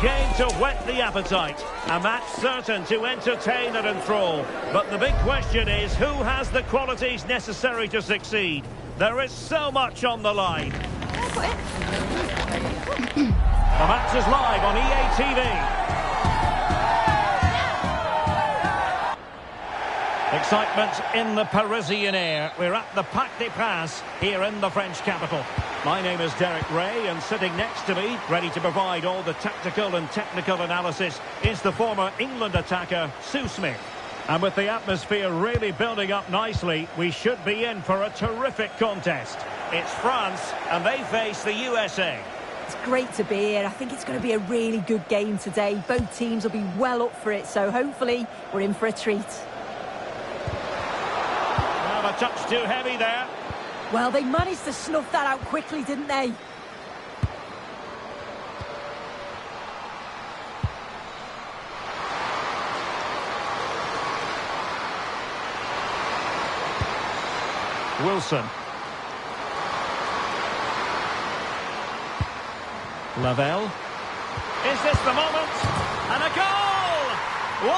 game to whet the appetite. A match certain to entertain and enthrall. But the big question is, who has the qualities necessary to succeed? There is so much on the line. The match is live on EA TV. Excitement in the Parisian air. We're at the Parc des Princes here in the French capital. My name is Derek Ray, and sitting next to me, ready to provide all the tactical and technical analysis, is the former England attacker, Sue Smith. And with the atmosphere really building up nicely, we should be in for a terrific contest. It's France, and they face the USA. It's great to be here. I think it's going to be a really good game today. Both teams will be well up for it, so hopefully we're in for a treat. A touch too heavy there. Well, they managed to snuff that out quickly, didn't they? Wilson. Lavelle. Is this the moment? And a goal! 1-0,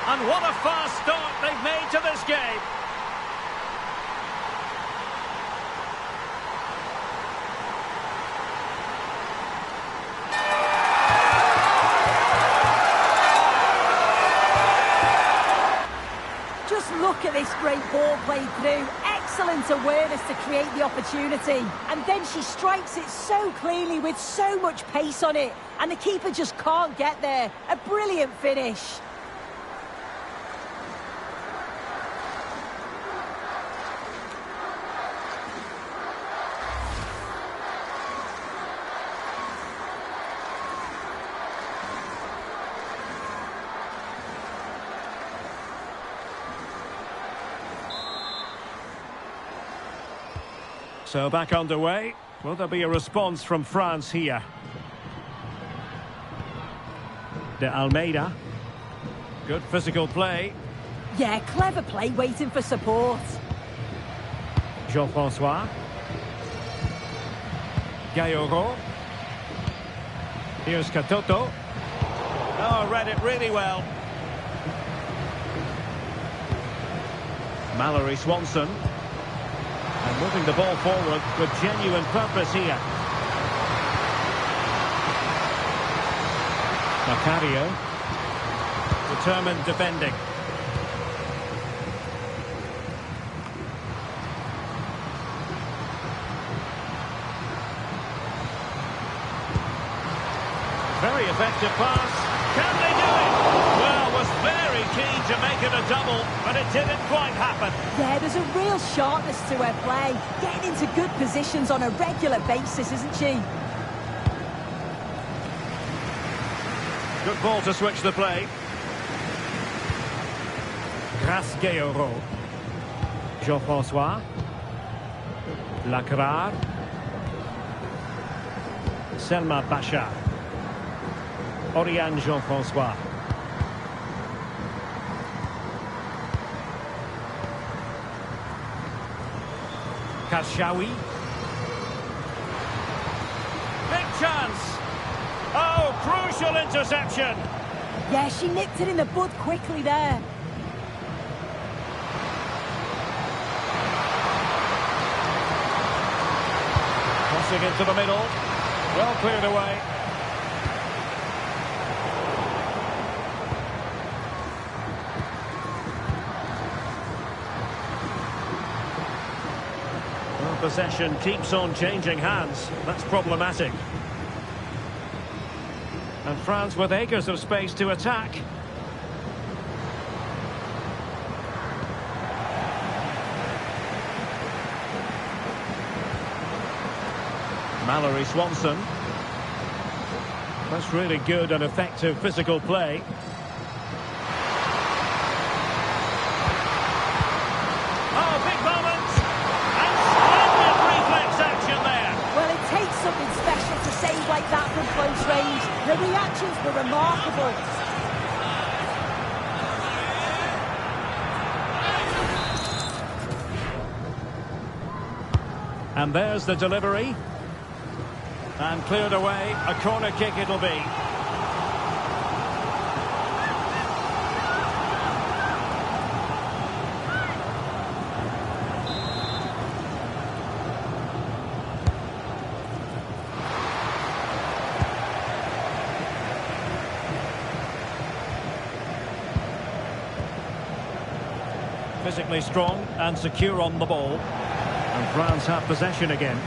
and what a fast start they've made to this game. Look at this great ball played through. Excellent awareness to create the opportunity. And then she strikes it so cleanly with so much pace on it. And the keeper just can't get there. A brilliant finish. So back underway. Will there be a response from France here? De Almeida. Good physical play. Yeah, clever play waiting for support. Jean-François. Gayoro. Here's Katoto. Oh, read it really well. Mallory Swanson. And moving the ball forward with genuine purpose here. Macario. Determined defending. Very effective pass. Can they do it? Well, was very keen to make it a double, but it didn't quite happen. Yeah, there's a real sharpness to her play. Getting into good positions on a regular basis, isn't she? Good ball to switch the play. Grace Gayoro. Jean-François. Lacrar. Selma Pacha. Oriane Jean-François. Kashawi. Big chance. Oh, crucial interception. Yeah, she nipped it in the bud quickly there. Crossing into the middle. Well cleared away. Possession keeps on changing hands. That's problematic. And France with acres of space to attack. Mallory Swanson. That's really good and effective physical play. Something special to save like that from close range. The reactions were remarkable. And there's the delivery. And cleared away. A corner kick it'll be. Physically strong and secure on the ball. And France have possession again.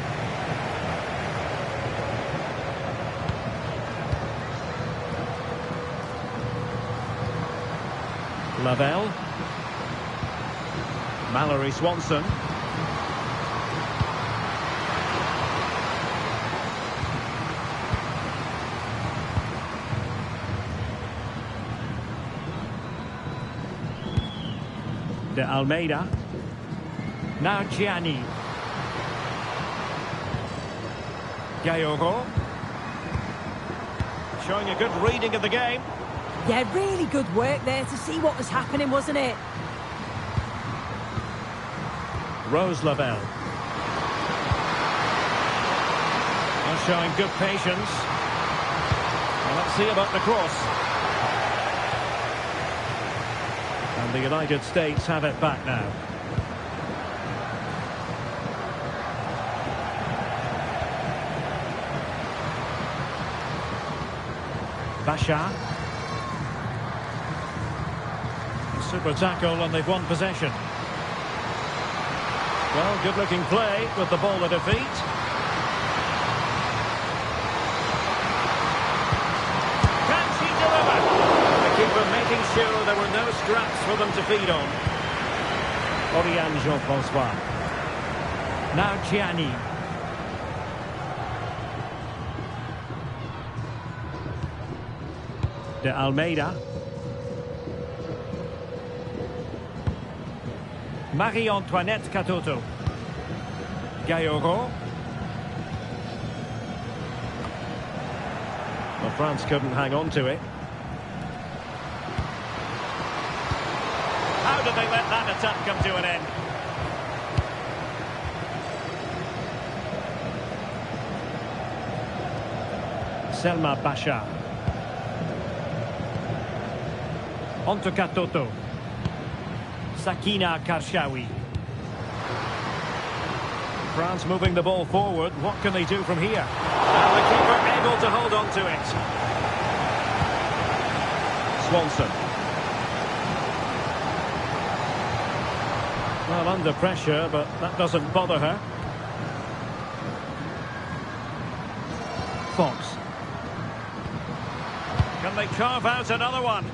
Lavelle. Mallory Swanson. De Almeida. Now Gianni. Gayoro. Showing a good reading of the game. Yeah, really good work there to see what was happening, wasn't it? Rose Lavelle. Well, showing good patience. Well, let's see about the cross. And the United States have it back now. Basha. Super tackle and they've won possession. Well, good-looking play with the ball at her feet. Can she deliver? The keeper making sure there were no scraps for them to feed on. Oriane Jean-François. Now Gianni. De Almeida. Marie-Antoinette Katoto. Gayoro. Well, France couldn't hang on to it. How did they let that attack come to an end? Selma Basha. Onto Katoto. Sakina Karshawi. France moving the ball forward. What can they do from here? And the keeper able to hold on to it. Swanson. Well, under pressure, but that doesn't bother her. Fox. Can they carve out another one?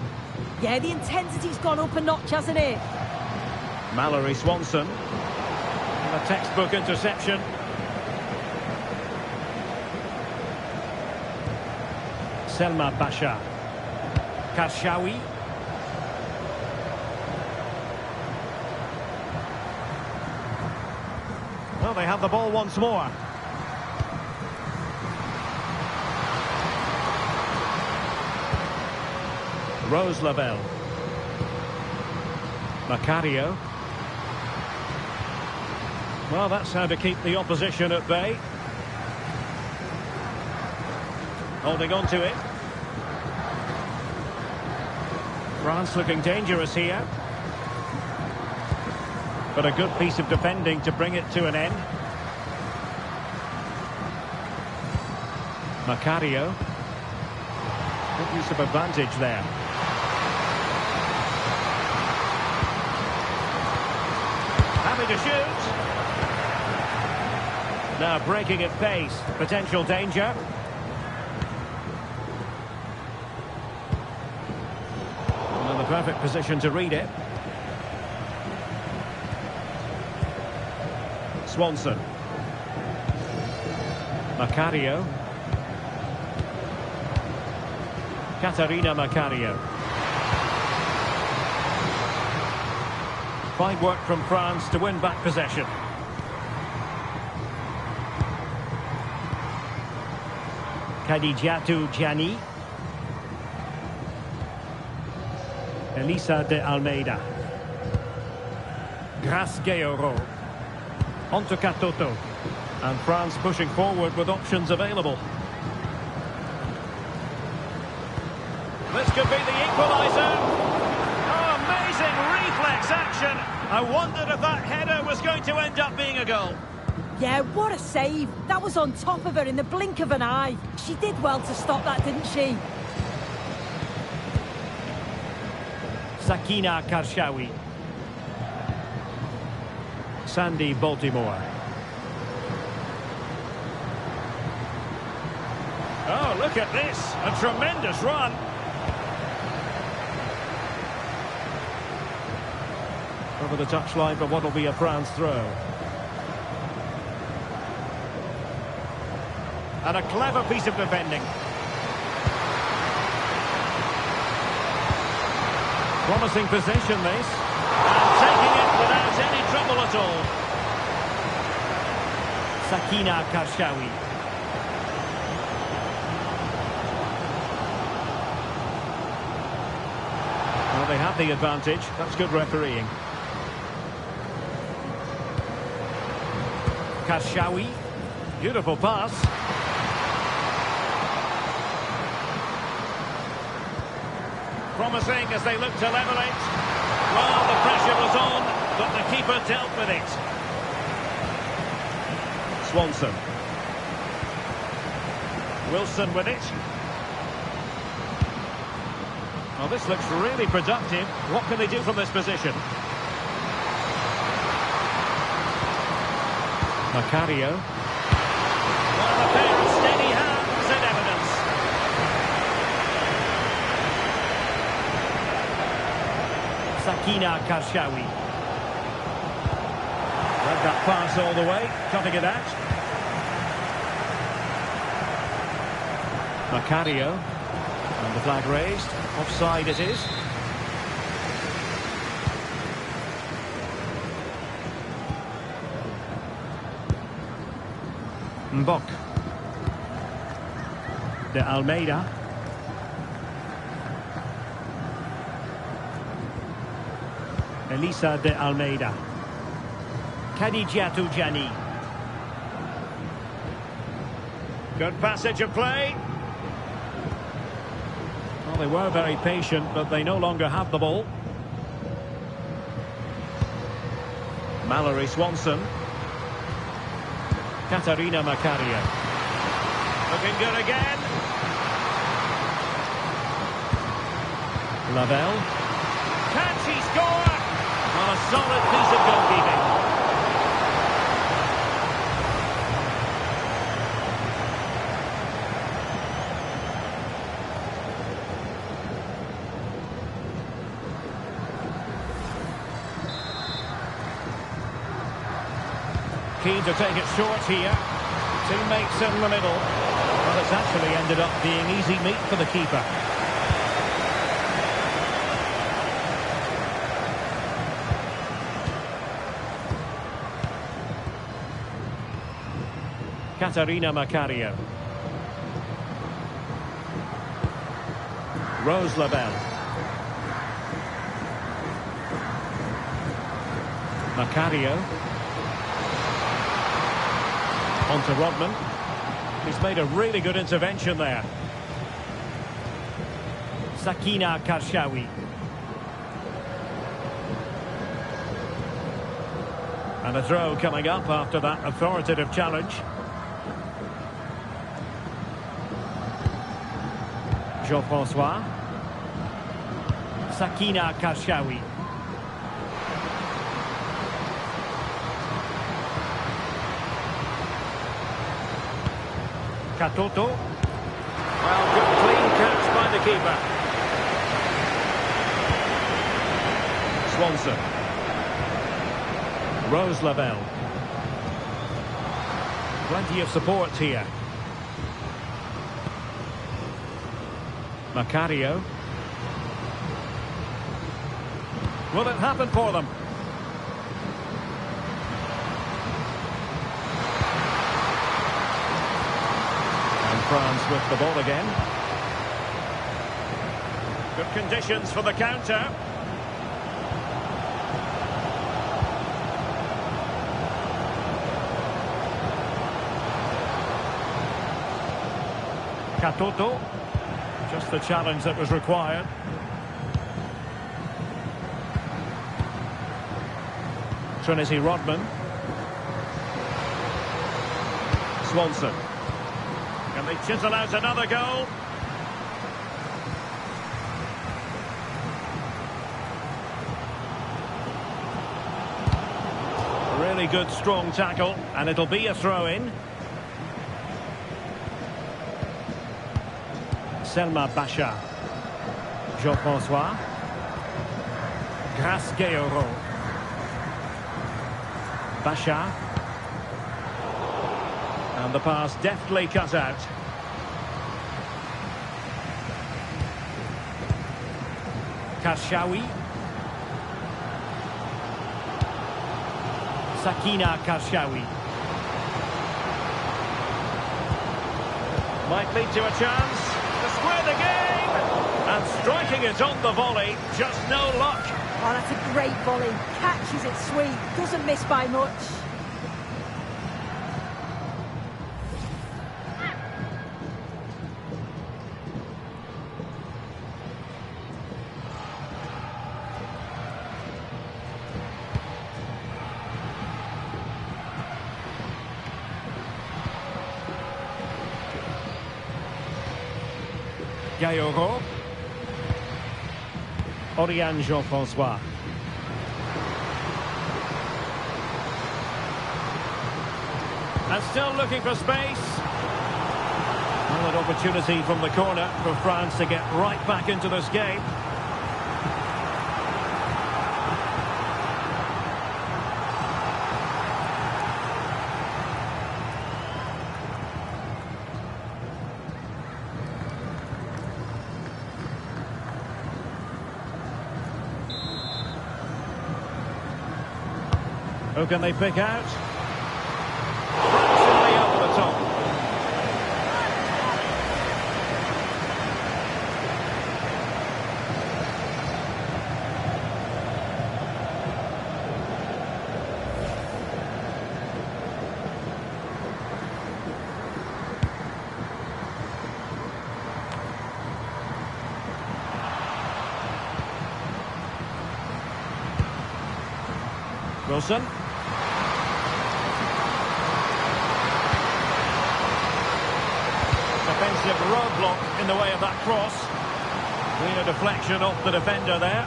Yeah, the intensity's gone up a notch, hasn't it? Mallory Swanson. And a textbook interception. Selma Basha. Karshawi. Well, they have the ball once more. Rose Lavelle. Macario. Well, that's how to keep the opposition at bay. Holding on to it. France looking dangerous here. But a good piece of defending to bring it to an end. Macario. Good use of advantage there. Happy to shoot. Now breaking at pace. Potential danger. And in the perfect position to read it. Swanson. Macario. Catarina Macario. Fine work from France to win back possession. Kadijatu Gianni. Elisa de Almeida. Grace Gayoro. Onto Katoto. And France pushing forward with options available. This could be the equaliser. Oh, amazing reflex action. I wondered if that header was going to end up being a goal. Yeah, what a save. That was on top of her in the blink of an eye. She did well to stop that, didn't she? Sakina Karshawi. Sandy Baltimore. Oh, look at this. A tremendous run. Over the touchline for what will be a France throw. And a clever piece of defending. Promising possession, this. And taking it without any trouble at all. Sakina Karshawi. Well, they have the advantage. That's good refereeing. Karshawi. Beautiful pass. Promising as they look to level it. Well, the pressure was on, but the keeper dealt with it. Swanson. Wilson with it. Well, this looks really productive. What can they do from this position? Macario. Well, a pair of steady hands in evidence. Sakina Karshawi. Read that pass all the way, cutting it out. Macario. And the flag raised. Offside it is. Mbok. De Almeida. Elisa de Almeida. Khadijatu Jani. Good passage of play. Well, they were very patient, but they no longer have the ball. Mallory Swanson. Katarina Macario. Looking good again. Lavelle. Can she score? Well, a solid piece of goalkeeping. Keen to take it short here. Teammates in the middle. Well, it's actually ended up being easy meat for the keeper. Katarina Macario. Rose Lavelle. Macario. On to Rodman. He's made a really good intervention there. Sakina Karshawi. And a throw coming up after that authoritative challenge. Jean-François. Sakina Karshawi. Katoto. Well, good clean catch by the keeper. Swanson. Rose Lavelle. Plenty of support here. Macario. Will it happen for them? France with the ball again. Good conditions for the counter. Katoto. Just the challenge that was required. Trinity Rodman. Swanson. Can they chisel out another goal? Really good, strong tackle, and it'll be a throw-in. Selma Basha. Jean-François. Grace Gayoro. Basha. And the pass deftly cut out. Karshawi. Sakina Karshawi. Might lead to a chance to square the game. And striking it on the volley, just no luck. Oh, that's a great volley. Catches it sweet. Doesn't miss by much. Gayoro. Oriane Jean-François. And still looking for space. Well, an opportunity from the corner for France to get right back into this game. Who can they pick out? Fractionally over the top. Wilson. Defensive roadblock in the way of that cross. Clear deflection off the defender there.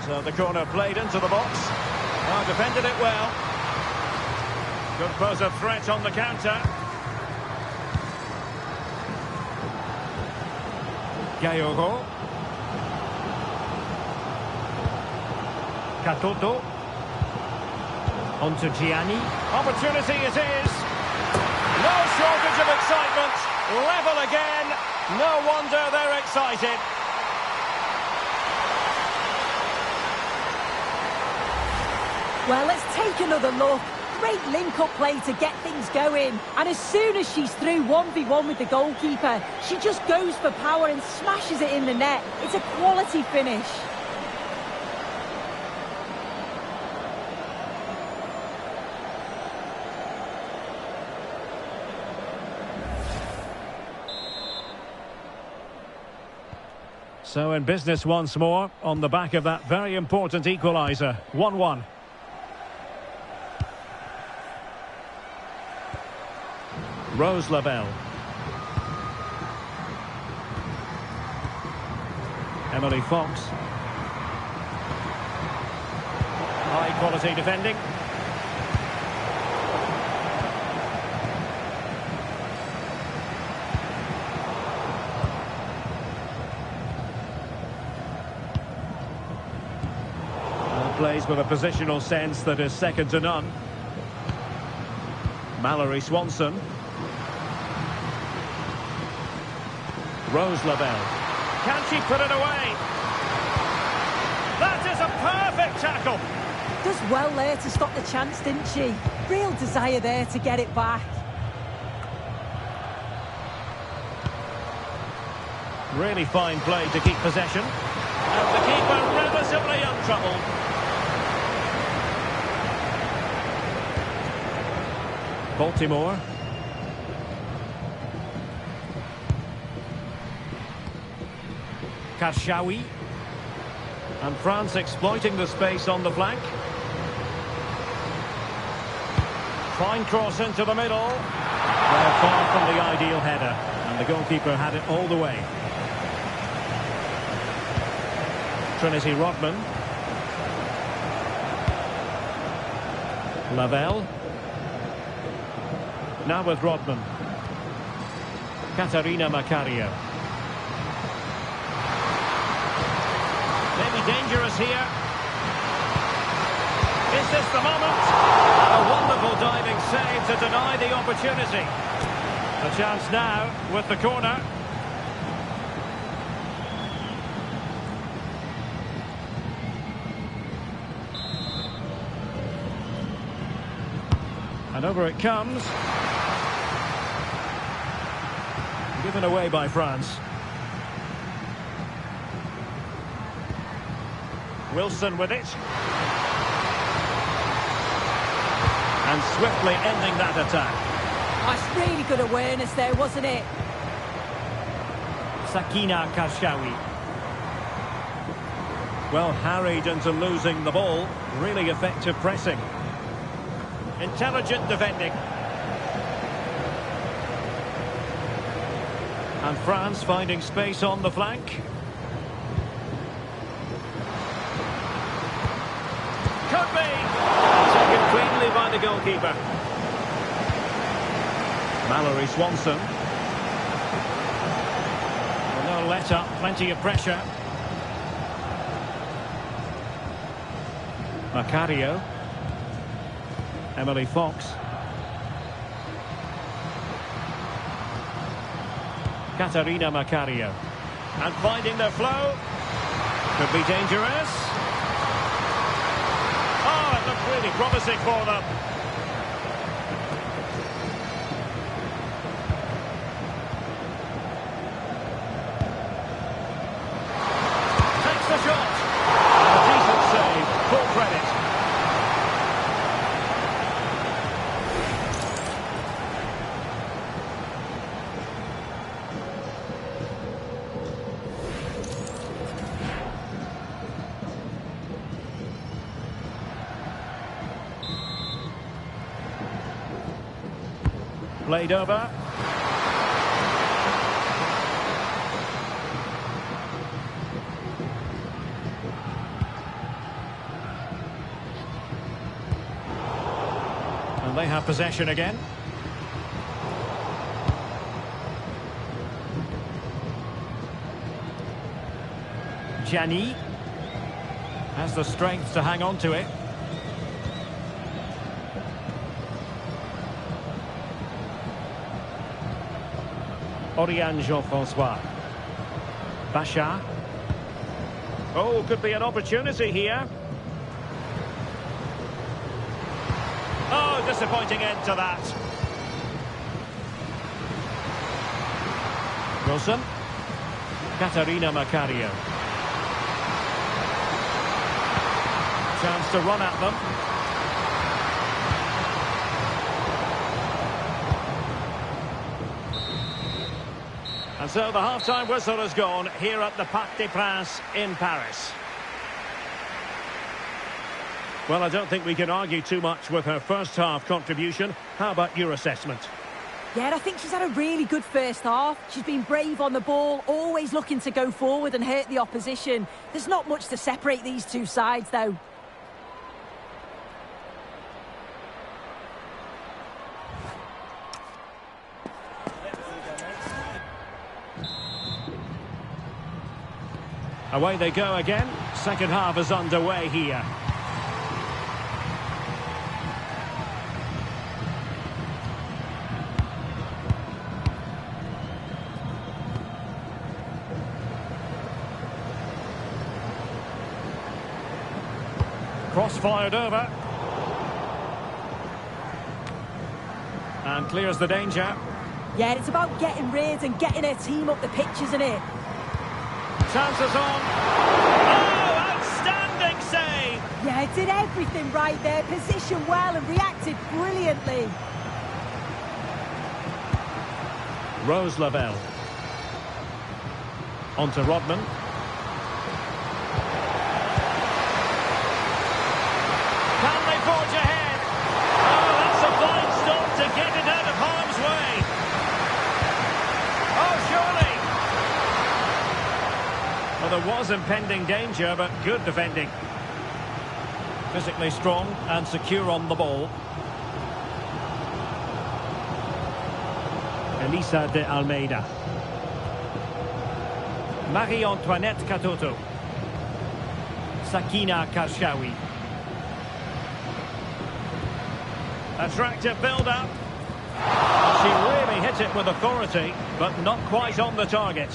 So the corner played into the box. Oh, defended it well. Could pose a threat on the counter. Gayoro. Katoto. On to Gianni. Opportunity it is. No shortage of excitement. Level again. No wonder they're excited. Well, let's take another look. Great link-up play to get things going. And as soon as she's through 1v1 with the goalkeeper, she just goes for power and smashes it in the net. It's a quality finish. So in business once more, on the back of that very important equaliser. 1-1. Rose Lavelle. Emily Fox. High quality defending. Plays with a positional sense that is second to none. Mallory Swanson. Rose Lavelle. Can she put it away? That is a perfect tackle. Does well there to stop the chance, didn't she? Real desire there to get it back. Really fine play to keep possession. And the keeper relatively untroubled. Baltimore. Karshawi. And France exploiting the space on the flank. Fine cross into the middle. Well, far from the ideal header. And the goalkeeper had it all the way. Trinity Rodman. Lavelle. Now with Rodman. Katarina Macario. Maybe dangerous here. Is this the moment? A wonderful diving save to deny the opportunity. A chance now with the corner. And over it comes. Given away by France. Wilson with it. And swiftly ending that attack. That's really good awareness there, wasn't it? Sakina Karshawi. Well, harried into losing the ball. Really effective pressing. Intelligent defending. And France finding space on the flank. Could be. Taken cleanly by the goalkeeper. Mallory Swanson. Well, no let up, plenty of pressure. Macario. Emily Fox. Katarina Macario. And finding the flow. Could be dangerous. Oh, it looked really promising for them. Takes the shot. And a decent save. Full credit. Played over. And they have possession again. Gianni has the strength to hang on to it. Oriane Jean-François. Bachar. Oh, could be an opportunity here. Oh, disappointing end to that. Wilson. Katarina Macario. Chance to run at them. And so the half-time whistle has gone here at the Parc des Princes in Paris. Well, I don't think we can argue too much with her first-half contribution. How about your assessment? Yeah, I think she's had a really good first half. She's been brave on the ball, always looking to go forward and hurt the opposition. There's not much to separate these two sides, though. Away they go again. Second half is underway here. Cross fired over. And clears the danger. Yeah, it's about getting rid and getting her team up the pitch, isn't it? Chances on. Oh, outstanding save! Yeah, did everything right there. Positioned well and reacted brilliantly. Rose Lavelle. On to Rodman. Can they forge ahead? Oh, that's a fine Well, there was impending danger, but good defending. Physically strong and secure on the ball. Elisa de Almeida. Marie-Antoinette Katoto. Sakina Karshawi. Attractive build-up. She really hit it with authority, but not quite on the target.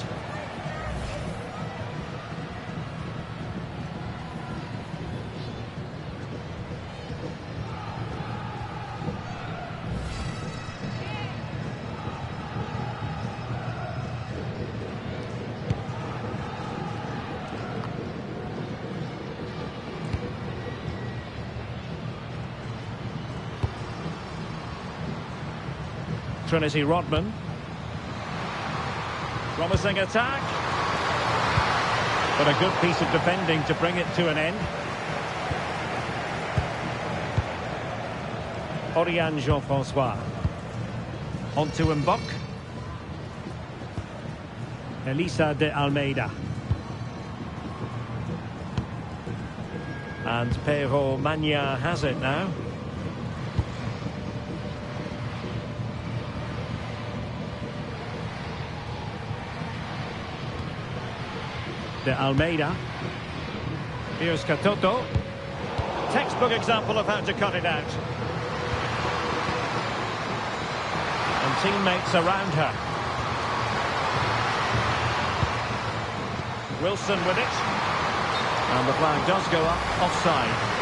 Trinity Rodman. Promising attack. But a good piece of defending to bring it to an end. Oriane Jean-François. On to Mbok. Elisa de Almeida. And Pero Magna has it now. De Almeida. Here's Katoto. Textbook example of how to cut it out. And teammates around her. Wilson with it. And the flag does go up offside.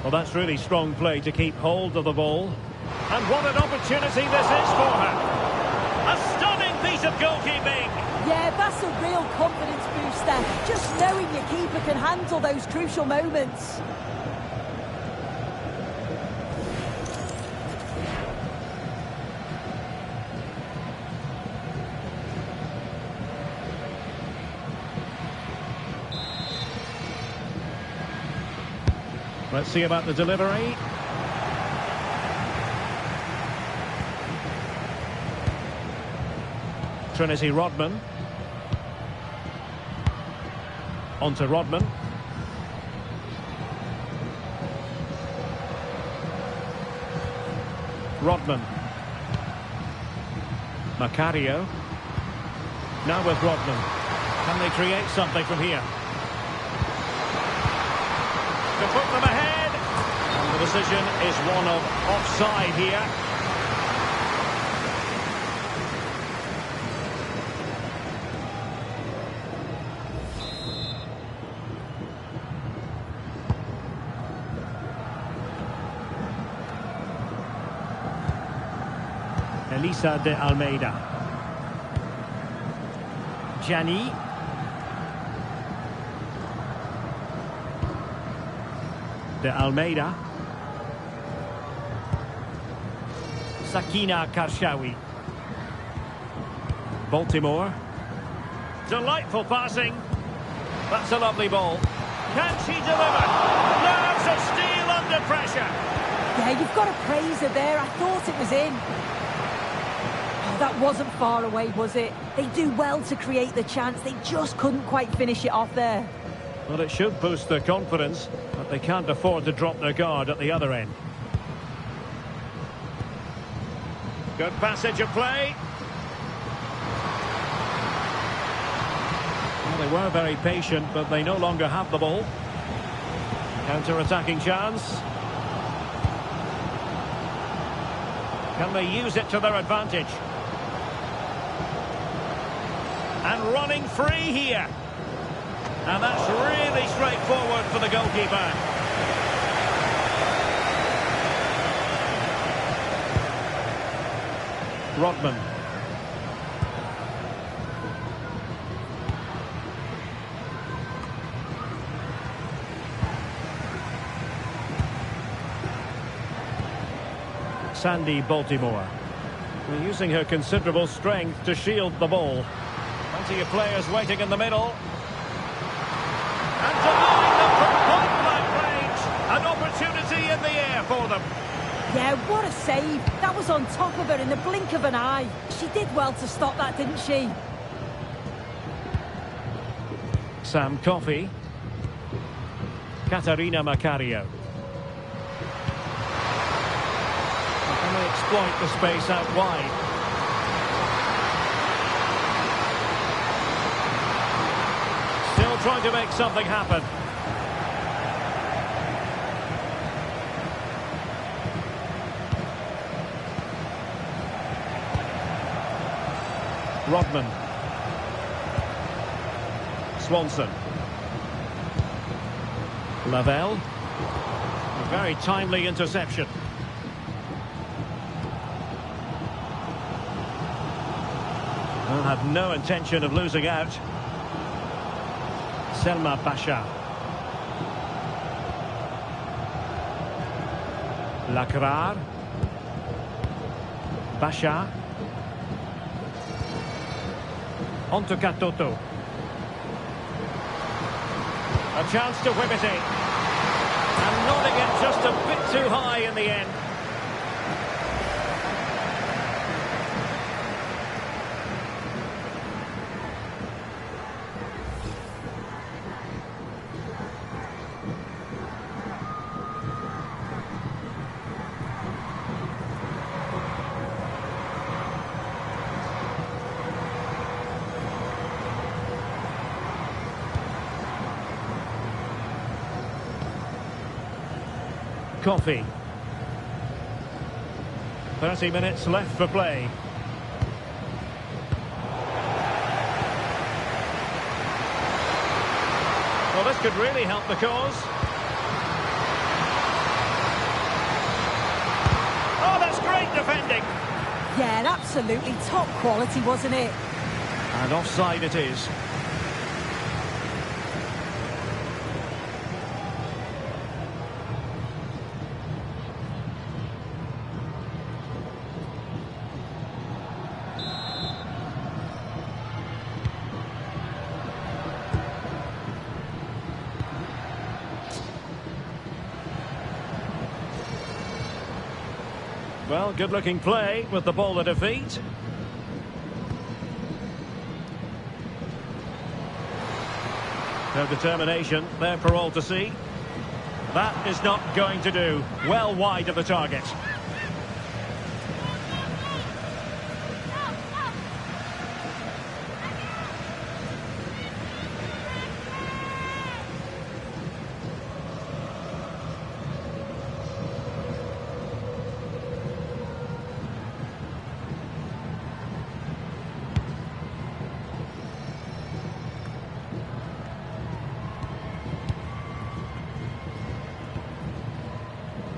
Well, that's really strong play to keep hold of the ball. And what an opportunity this is for her. A stunning piece of goalkeeping. Yeah, that's a real confidence booster. Just knowing your keeper can handle those crucial moments. Let's see about the delivery. Trinity Rodman. On to Rodman. Rodman. Macario. Now with Rodman. Can they create something from here? To put them ahead. And the decision is one of offside here. Elisa de Almeida. Gianni. De Almeida. Sakina Karshawi. Baltimore. Delightful passing. That's a lovely ball. Can she deliver? Nerves of steel under pressure. Yeah, you've got to praise her there. I thought it was in. Oh, that wasn't far away, was it? They do well to create the chance. They just couldn't quite finish it off there. Well, it should boost their confidence, but they can't afford to drop their guard at the other end. Good passage of play. Well, they were very patient, but they no longer have the ball. Counter-attacking chance. Can they use it to their advantage? And running free here. And that's really straightforward for the goalkeeper. Rodman. Sandy Baltimore. We're using her considerable strength to shield the ball. Plenty of players waiting in the middle. And denying them from point-blank range. Yeah, what a save. That was on top of her in the blink of an eye. She did well to stop that, didn't she? Sam Coffey. Katarina Macario. Can they exploit the space out wide? Still trying to make something happen. Rodman. Swanson. Lavelle. A very timely interception. Well, had no intention of losing out. Selma Pasha. Lacrar. Pasha. Onto Katoto. A chance to whip it in. And nodding it just a bit too high in the end. Coffee. 30 minutes left for play. Well, this could really help the cause. Oh, that's great defending. Yeah, absolutely top quality, wasn't it? And offside it is. Well, good-looking play with the ball at her feet. No determination there for all to see. That is not going to do. Well wide of the target.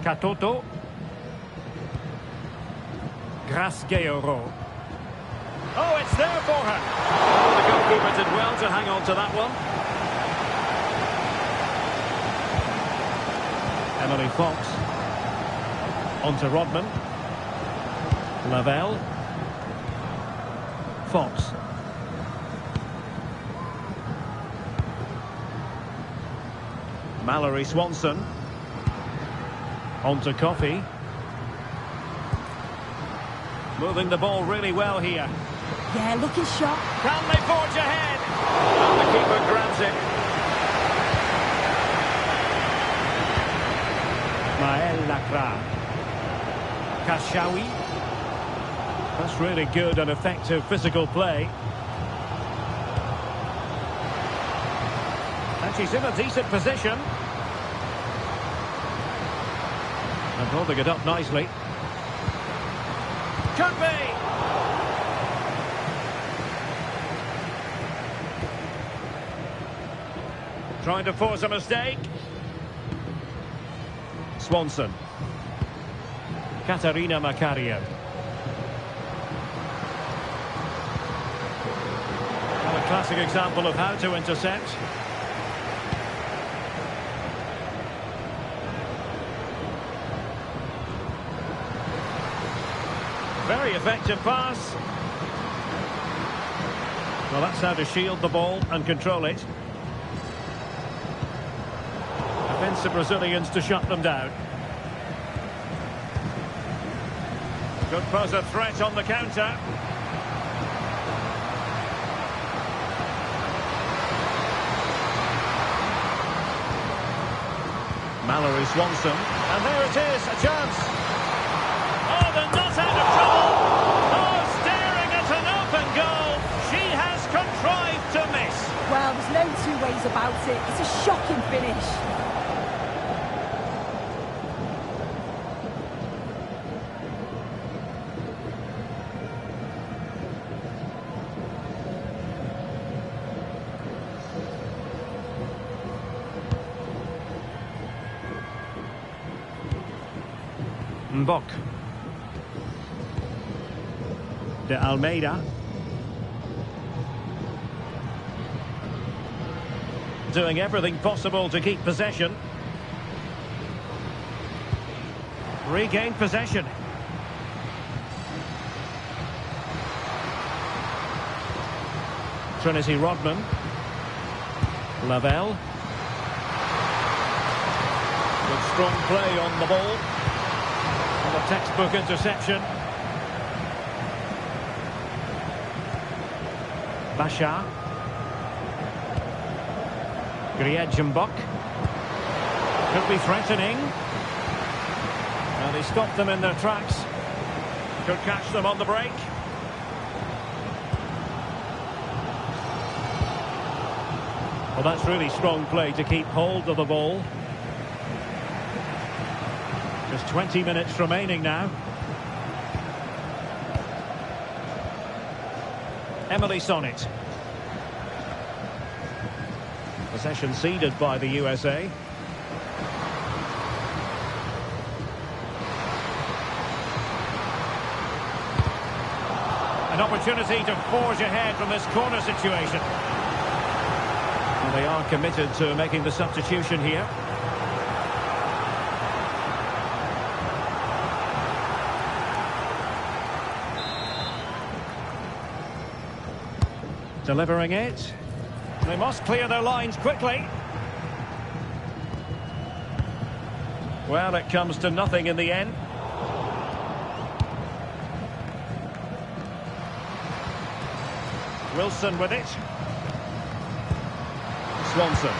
Katoto. Grasgeoro. Oh, it's there for her. Oh, the goalkeeper did well to hang on to that one. Emily Fox. On to Rodman. Lavelle. Fox. Mallory Swanson. On to Coffey. Moving the ball really well here. Yeah, looking sharp. Can they forge ahead? And the keeper grabs it. Maël Lacra. Kashawi. That's really good and effective physical play. And she's in a decent position. And holding it up nicely. Could be! Trying to force a mistake. Swanson. Katarina Macario. A classic example of how to intercept. Very effective pass. Well, that's how to shield the ball and control it. Defensive Brazilians to shut them down. Could pose a threat on the counter. Mallory Swanson. And there it is, a chance. Oh, they're not out of trouble. Oh, staring at an open goal. She has contrived to miss. Well, there's no two ways about it. It's a shocking finish. Mbok. De Almeida. Doing everything possible to keep possession. Regained possession. Trinity Rodman. Lavelle. Good strong play on the ball. And a textbook interception. Bashar. Griedjenbok. Could be threatening. And he stopped them in their tracks. Could catch them on the break. Well, that's really strong play to keep hold of the ball. Just 20 minutes remaining now. Emily Sonnet. Possession ceded by the USA. An opportunity to forge ahead from this corner situation. And they are committed to making the substitution here. Delivering it. They must clear their lines quickly. Well, it comes to nothing in the end. Wilson with it. Swanson.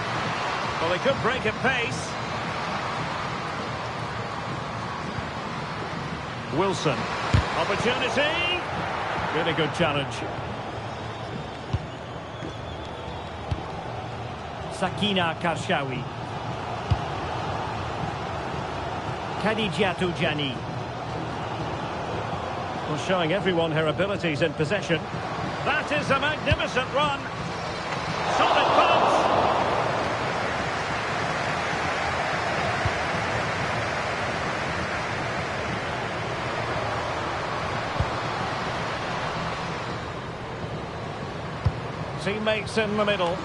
Well, they could break at pace. Wilson. Opportunity. Really good challenge. Sakina Karshawi. Khadija Toujani. Well, showing everyone her abilities in possession. That is a magnificent run. Solid punch. Teammates in the middle.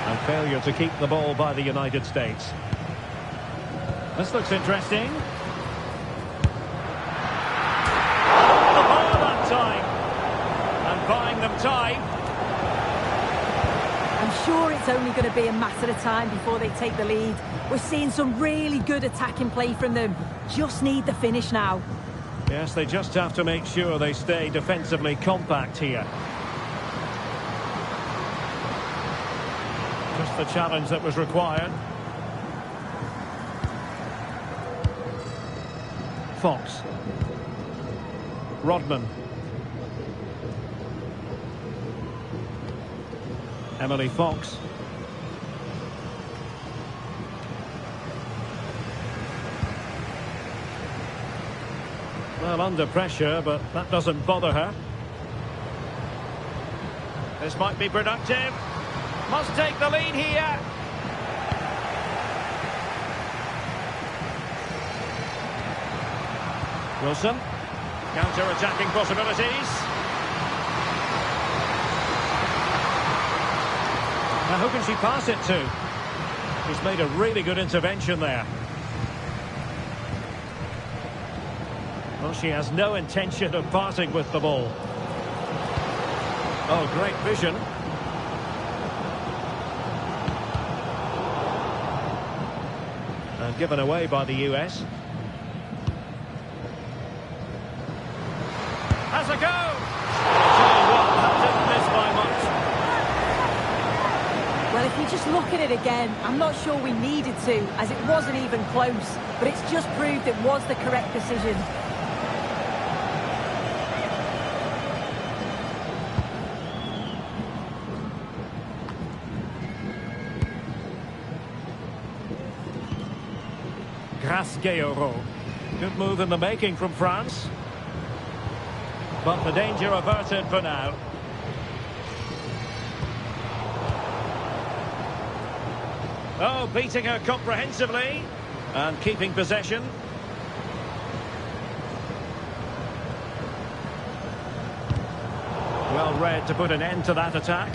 And failure to keep the ball by the United States. This looks interesting. The ball that time. And buying them time. I'm sure it's only going to be a matter of time before they take the lead. We're seeing some really good attacking play from them. Just need the finish now. Yes, they just have to make sure they stay defensively compact here. Just the challenge that was required. Fox. Rodman. Emily Fox. Well, under pressure, but that doesn't bother her. This might be productive. Must take the lead here. Wilson. Counter-attacking possibilities. Now who can she pass it to? He's made a really good intervention there. Well, she has no intention of parting with the ball. Oh, great vision. And given away by the US. has a go. I'll tell you what, that didn't miss by much. Well, if you just look at it again, I'm not sure we needed to, as it wasn't even close. But it's just proved it was the correct decision. Good move in the making from France. But the danger averted for now. Oh, beating her comprehensively. And keeping possession. Well read to put an end to that attack.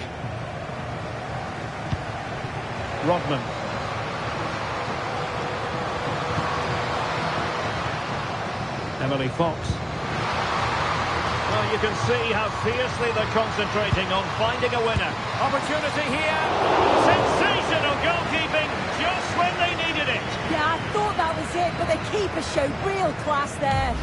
Rodman. Emily Fox. Well, you can see how fiercely they're concentrating on finding a winner. Opportunity here. Sensational goalkeeping just when they needed it. Yeah, I thought that was it, but the keeper showed real class there.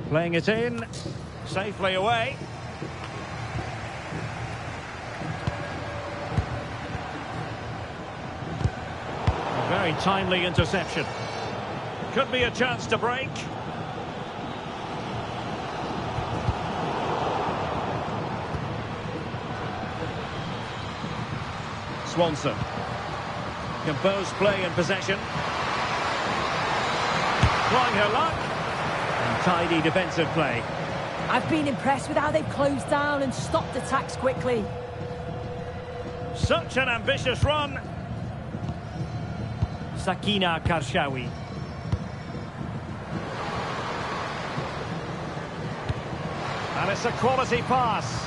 Playing it in. Safely away. A very timely interception. Could be a chance to break. Swanson. Composed play in possession. Trying her luck. And tidy defensive play. I've been impressed with how they've closed down and stopped attacks quickly. Such an ambitious run. Sakina Karshawi. And it's a quality pass.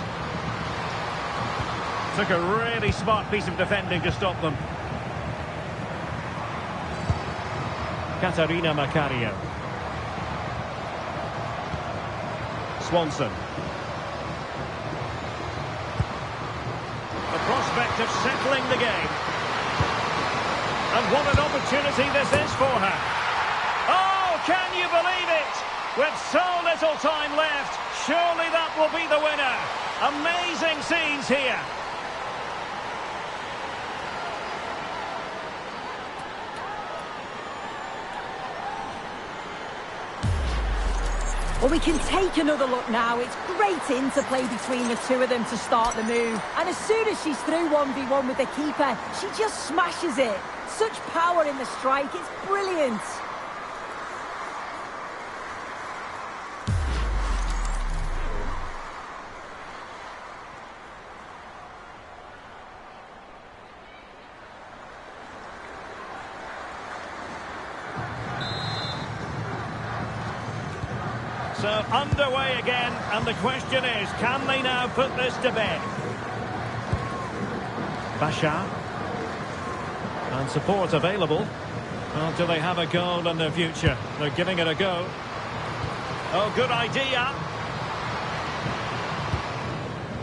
Took a really smart piece of defending to stop them. Katarina Macario. Swanson. The prospect of settling the game. And what an opportunity this is for her. Oh, can you believe it? With so little time left, surely that will be the winner. Amazing scenes here. Well, we can take another look now. It's great interplay between the two of them to start the move. And as soon as she's through 1v1 with the keeper, she just smashes it. Such power in the strike, it's brilliant. So underway again, and the question is, can they now put this to bed? Bashar. And support available. Well, do they have a goal in their future? They're giving it a go. Oh, good idea.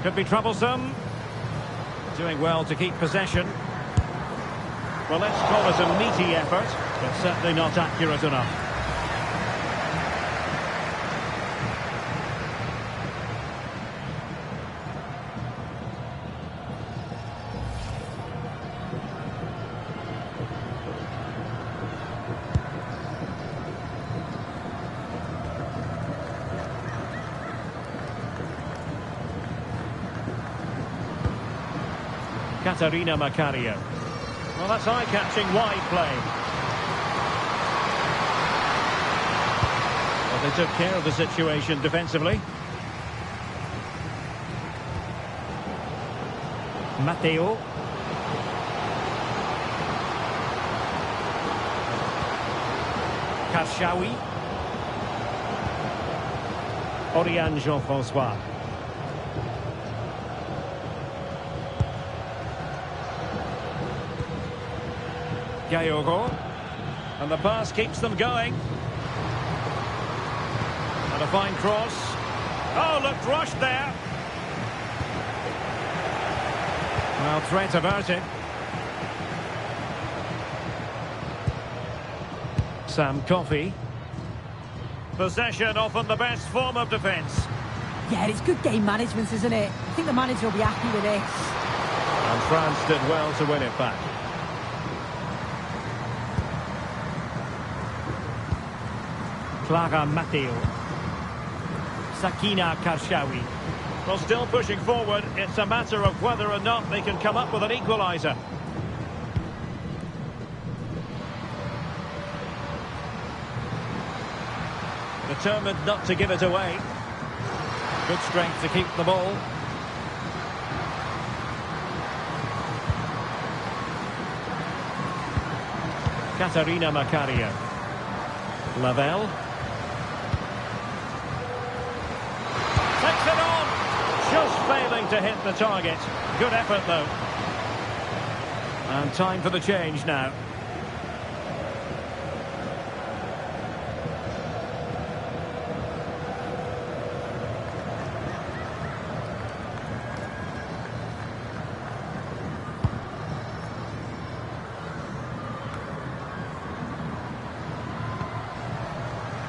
Could be troublesome. Doing well to keep possession. Well, let's call it a meaty effort, but certainly not accurate enough. Katarina Macario. Well, that's eye-catching wide play. Well, they took care of the situation defensively. Matteo. Karshawi. Oriane Jean-François. Gayogo, and the pass keeps them going. And a fine cross. Oh, looked rushed there. Well, threat averted. Sam Coffey. Possession often the best form of defence. Yeah, it's good game management, isn't it? I think the manager will be happy with this. And France did well to win it back. Clara Matteo. Sakina Karshawi. Well, still pushing forward. It's a matter of whether or not they can come up with an equaliser. Determined not to give it away. Good strength to keep the ball. Katarina Macario. Lavelle. Takes it on! Just failing to hit the target. Good effort, though. And time for the change now.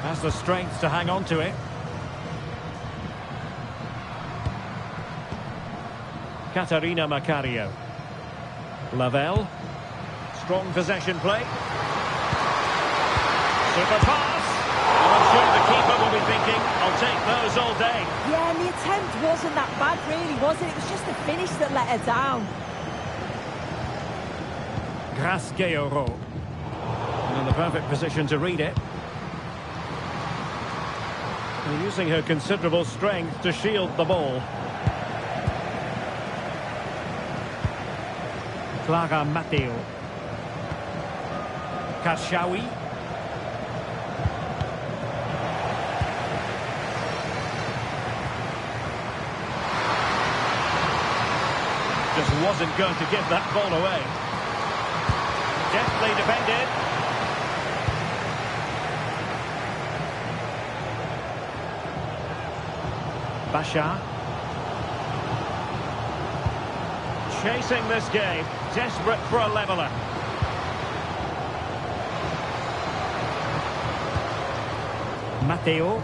Has the strength to hang on to it. Katarina Macario. Lavelle. Strong possession play. Super pass. I'm sure the keeper will be thinking, I'll take those all day. Yeah, and the attempt wasn't that bad, really, was it? It was just the finish that let her down. Grasqueiro. In the perfect position to read it. And using her considerable strength to shield the ball. Clara Matteo. Karshawi. Just wasn't going to give that ball away. Deftly defended. Basha. Chasing this game, desperate for a leveller. Matteo.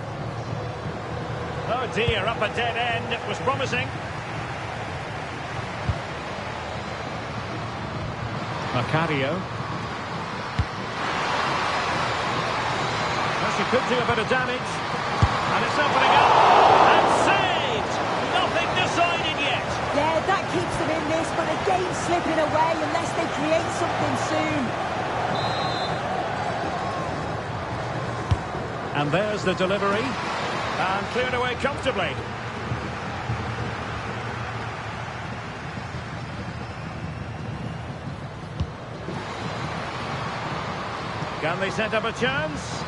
Oh dear, up a dead end. It was promising. Macario. Well, she could do a bit of damage. And it's opening up. And saved! Nothing decided yet. Yeah, that keeps them in this, but the game's slipping away unless they create something soon. And there's the delivery. And cleared away comfortably. Can they set up a chance?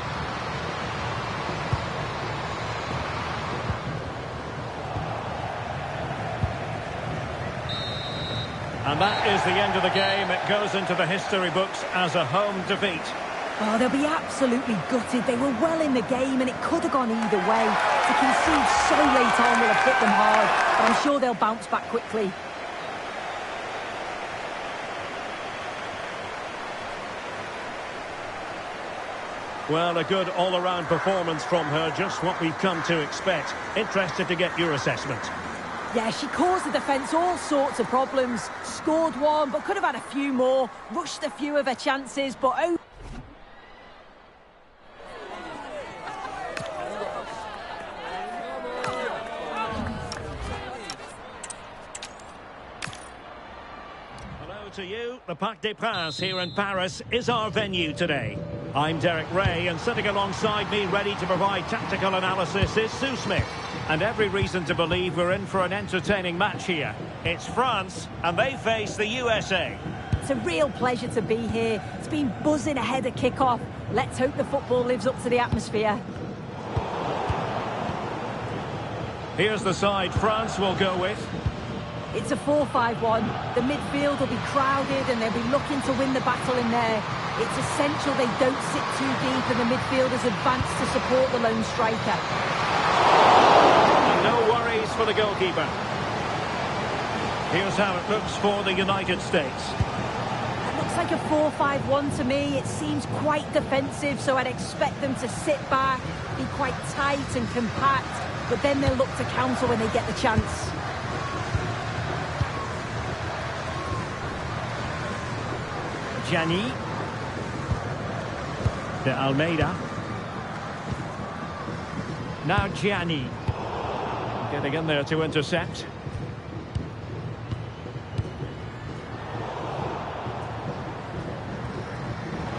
And that is the end of the game. It goes into the history books as a home defeat. Oh, they'll be absolutely gutted. They were well in the game and it could have gone either way. To concede so late on will have hit them hard, but I'm sure they'll bounce back quickly. Well, a good all-around performance from her, just what we've come to expect. Interested to get your assessment. Yeah, she caused the defence all sorts of problems. Scored one, but could have had a few more. Rushed a few of her chances, but... oh. Hello to you. The Parc des Princes here in Paris is our venue today. I'm Derek Ray, and sitting alongside me, ready to provide tactical analysis, is Sue Smith. And every reason to believe we're in for an entertaining match here. It's France, and they face the USA. It's a real pleasure to be here. It's been buzzing ahead of kick-off. Let's hope the football lives up to the atmosphere. Here's the side France will go with. It's a 4-5-1. The midfield will be crowded and they'll be looking to win the battle in there. It's essential they don't sit too deep and the midfielders advance to support the lone striker. And no worries for the goalkeeper. Here's how it looks for the United States. It looks like a 4-5-1 to me. It seems quite defensive, so I'd expect them to sit back, be quite tight and compact, but then they'll look to counter when they get the chance. Gianni. De Almeida. Now Gianni. Getting in there to intercept.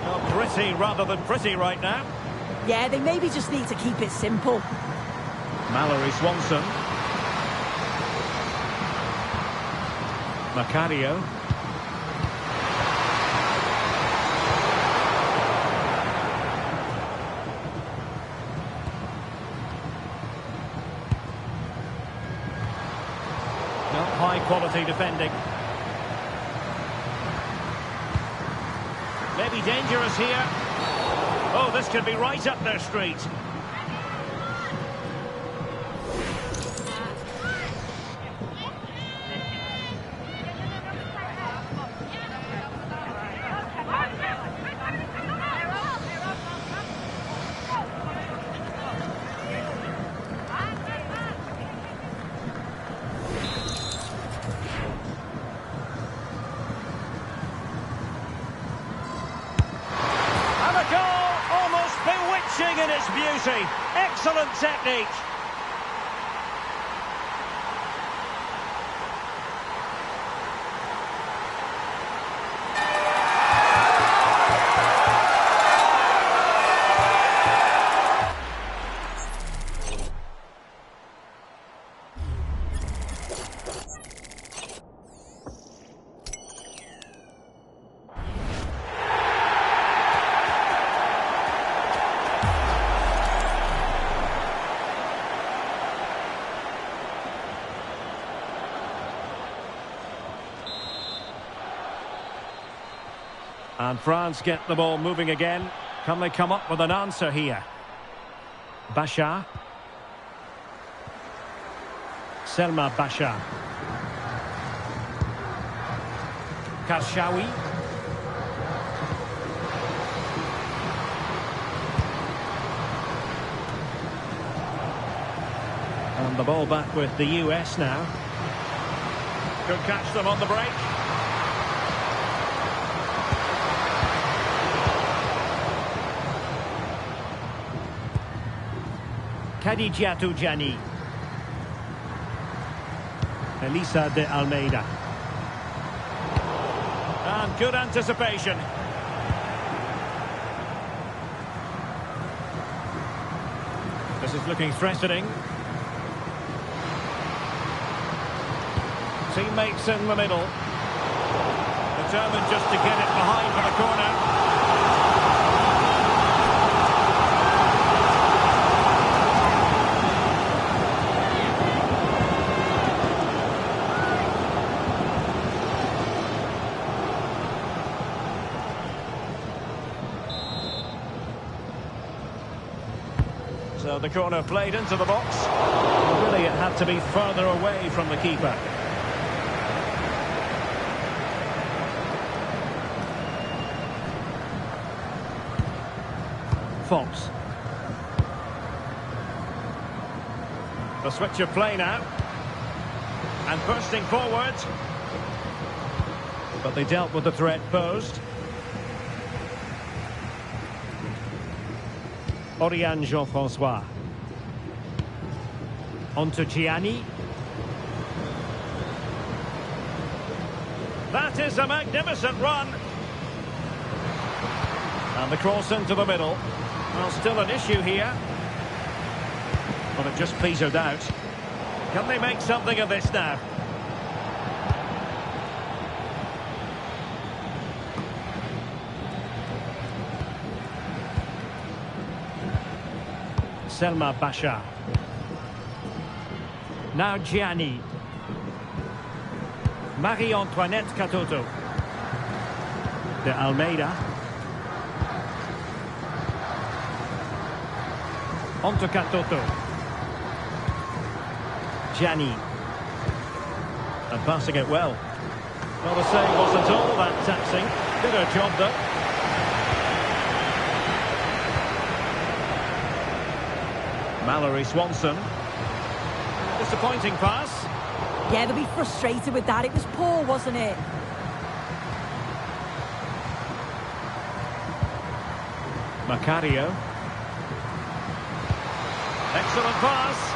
Oh, pretty rather than pretty right now. Yeah, they maybe just need to keep it simple. Mallory Swanson. Macario. High quality defending. Maybe dangerous here. Oh, this could be right up their street. In its beauty. Excellent technique. And France get the ball moving again. Can they come up with an answer here? Bachar. Selma Bachar. Karshawi. And the ball back with the US now. Could catch them on the break. Khadijatou Gianni. Elisa de Almeida. And good anticipation. This is looking threatening. Teammates in the middle. Determined just to get it behind for the corner. So the corner played into the box. Really, it had to be further away from the keeper. Fox. The switch of play now. And bursting forward. But they dealt with the threat posed. Oriane Jean-François. On to Gianni. That is a magnificent run. And the cross into the middle. Well, still an issue here. But it just petered out. Can they make something of this now? Selma Bachar. Now Gianni. Marie-Antoinette Katoto. De Almeida. On to Katoto. Gianni. And passing it well. Well, the save wasn't all that taxing. Did her job, though. Mallory Swanson. Disappointing pass. Yeah, they'll be frustrated with that. It was poor, wasn't it? Macario. Excellent pass.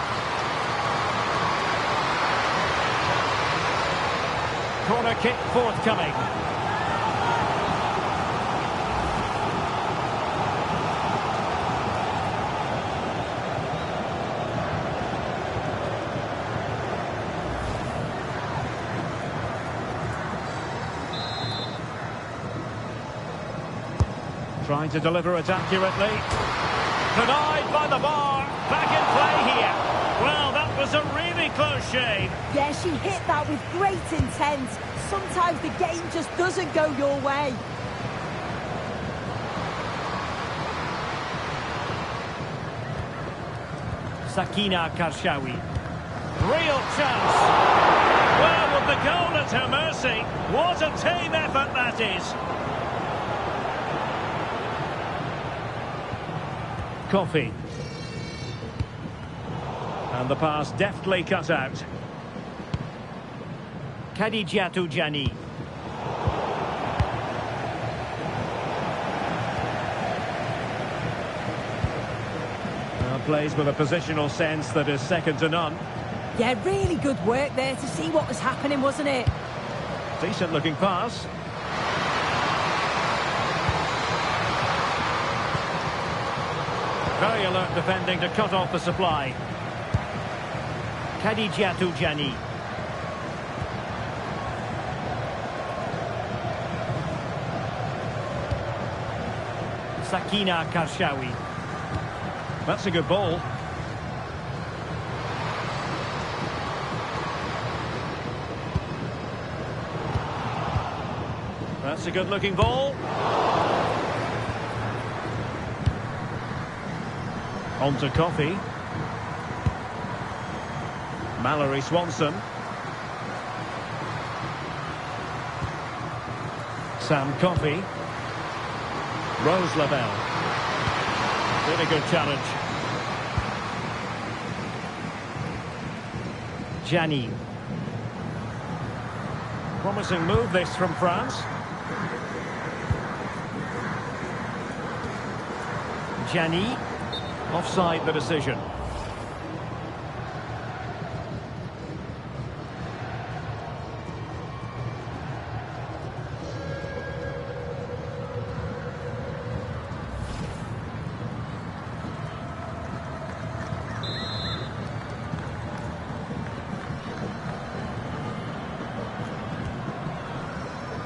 Corner kick forthcoming. Trying to deliver it accurately. Denied by the bar. Back in play here. Well, that was a really close shave. Yeah, she hit that with great intent. Sometimes the game just doesn't go your way. Sakina Karshawi. Real chance. Well, with the goal at her mercy. What a team effort that is. Coffee. And the pass deftly cut out. Khadijatu Jani. Well, plays with a positional sense that is second to none. Yeah, really good work there to see what was happening, wasn't it? Decent looking pass. Very alert defending to cut off the supply. Khadijatu Jani. Sakina Karshawi. That's a good ball. That's a good looking ball. On to Coffee. Mallory Swanson. Sam Coffey. Rose Lavelle. Really good challenge. Jani. Promising move this from France. Jani. Offside the decision.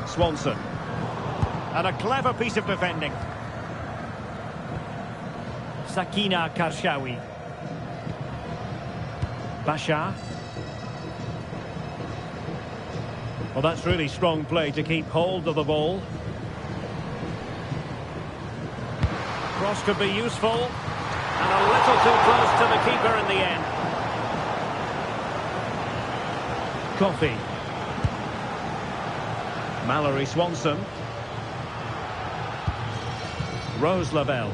Swanson. And a clever piece of defending. Sakina Karshawi. Bashar. Well, that's really strong play to keep hold of the ball. Cross could be useful. And a little too close to the keeper in the end. Coffee. Mallory Swanson. Rose Lavelle.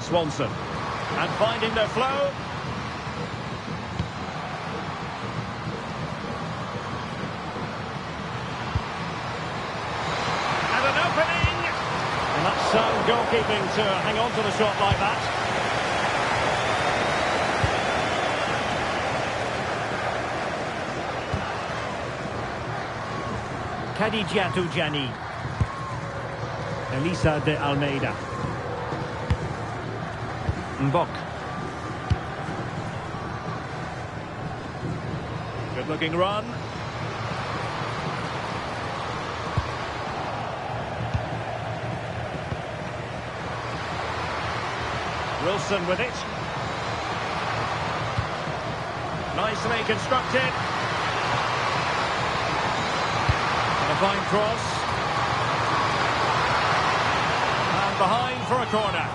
Swanson. And finding their flow. And an opening. And that's sound goalkeeping to hang on to the shot like that. Khadijatu Jani. Elisa de Almeida. Mbok. Good looking run. Wilson with it. Nicely constructed. And a fine cross. And behind for a corner.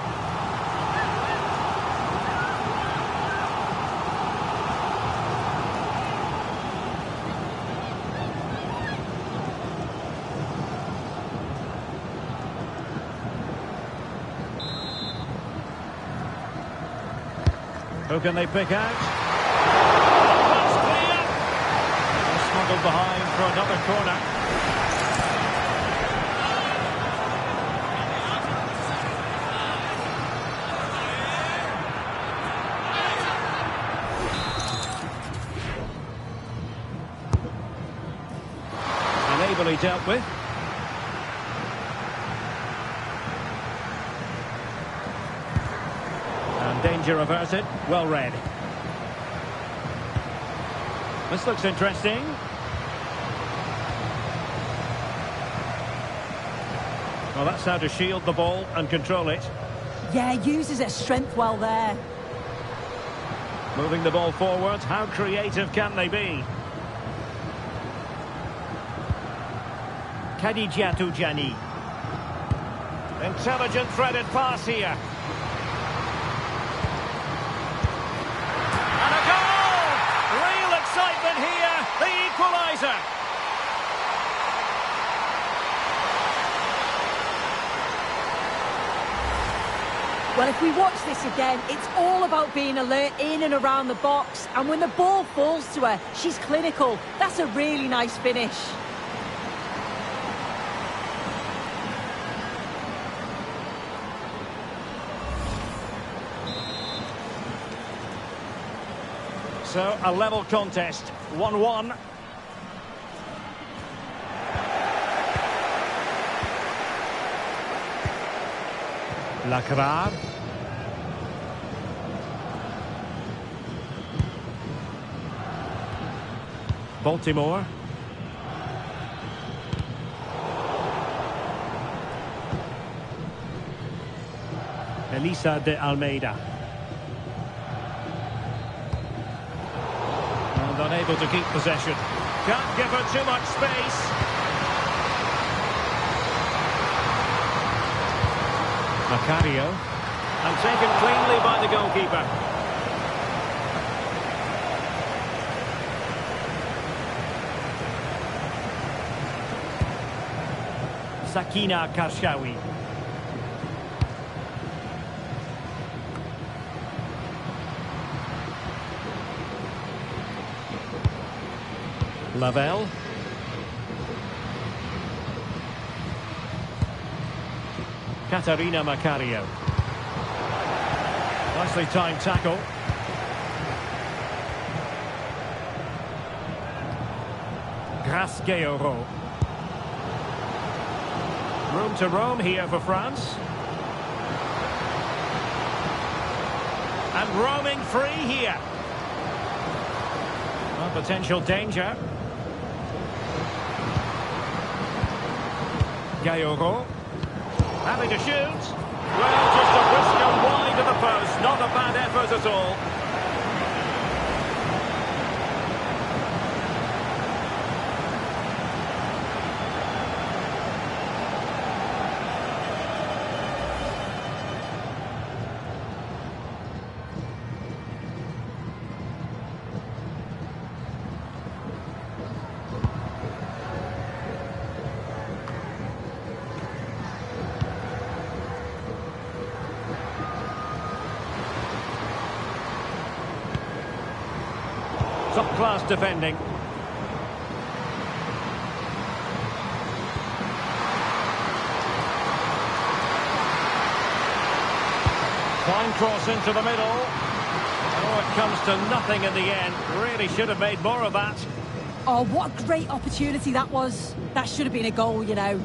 Who can they pick out? That's clear! Smuggled behind for another corner. Ably dealt with. And danger averted. Well read. This looks interesting. Well, that's how to shield the ball and control it. Yeah, uses its strength well there. Moving the ball forward. How creative can they be? Khadijatu Jani. Intelligent threaded pass here. And a goal! Real excitement here. The equaliser. Well, if we watch this again, it's all about being alert in and around the box. And when the ball falls to her, she's clinical. That's a really nice finish. So, a level contest, 1-1. Lacrar. Baltimore. Elisa de Almeida. And unable to keep possession. Can't give her too much space. Macario. And taken cleanly by the goalkeeper. Sakina Karshawi. Lavelle. Katarina Macario. Nicely timed tackle. Grasqueiro. Room to roam here for France. And roaming free here. Well, potential danger. Gayoro. Having to shoot. Well, just a whisker wide of the post. Not a bad effort at all. Top-class defending. Fine cross into the middle. Oh, it comes to nothing in the end. Really should have made more of that. Oh, what a great opportunity that was. That should have been a goal, you know.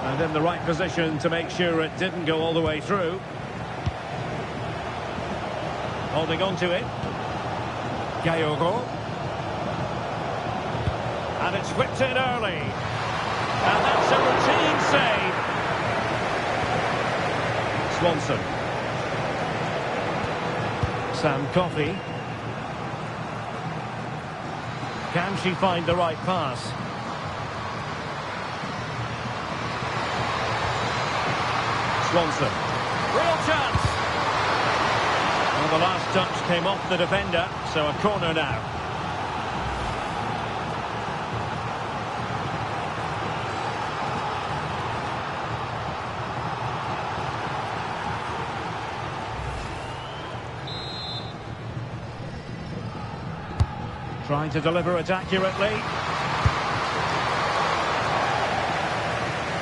And in the right position to make sure it didn't go all the way through. Holding on to it. Gayoro. And it's whipped in early. And that's a routine save. Swanson. Sam Coffey. Can she find the right pass? Swanson. Real chance. Well, the last touch came off the defender, so a corner now. Trying to deliver it accurately.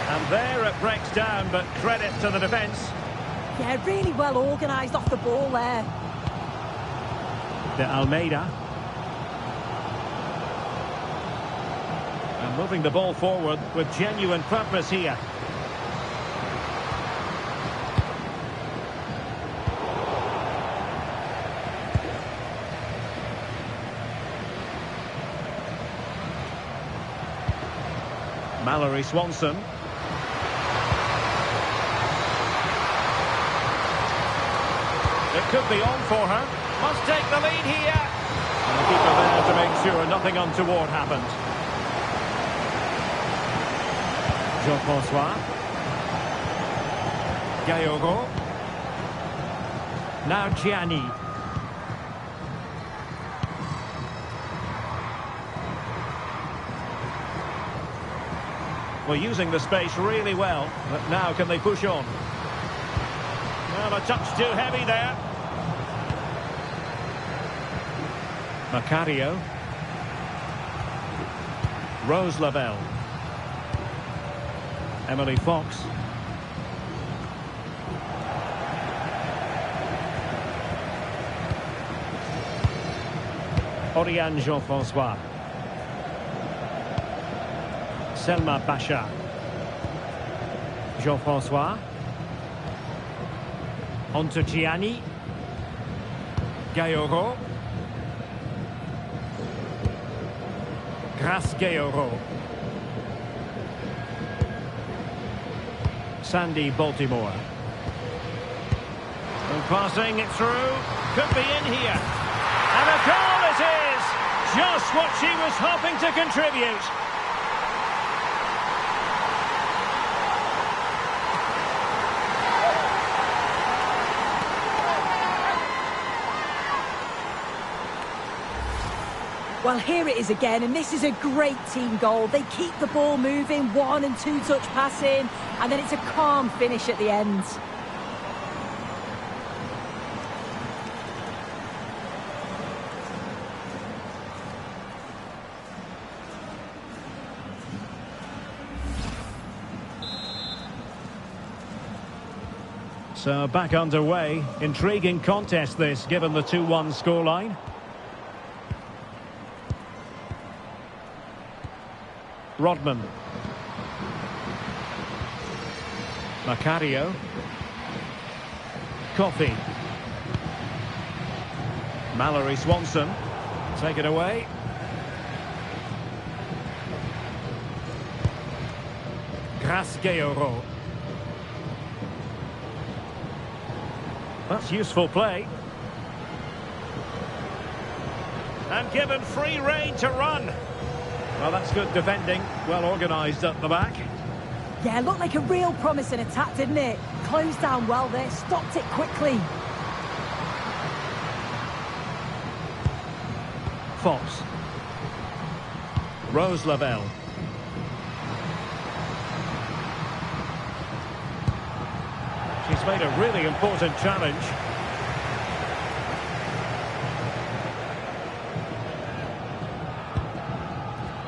And there it breaks down, but credit to the defence. Yeah, really well organised off the ball there. De Almeida. And moving the ball forward with genuine purpose here. Mallory Swanson. It could be on for her. Must take the lead here. And the keeper there to make sure nothing untoward happened. Jean-François. Gayoro. Now Gianni. Well, using the space really well, but now can they push on? Well, a touch too heavy there. Macario. Rose Lavelle. Emily Fox. Oriane Jean-François. Selma Basha. Jean-François. On to Gianni. Gayoro. Grace Gayoro. Sandy Baltimore. And passing it through. Could be in here. And a goal it is! Just what she was hoping to contribute. Well, here it is again, and this is a great team goal. They keep the ball moving, 1 and 2 touch passing, and then it's a calm finish at the end. So back underway. Intriguing contest this, given the 2-1 scoreline. Rodman. Macario. Coffey. Mallory Swanson. Take it away. Grace Gayoro. That's useful play. And given free rein to run. Well, that's good defending. Well organised at the back. Yeah, looked like a real promising attack, didn't it? Closed down well there, stopped it quickly. Fox. Rose Lavelle. She's made a really important challenge.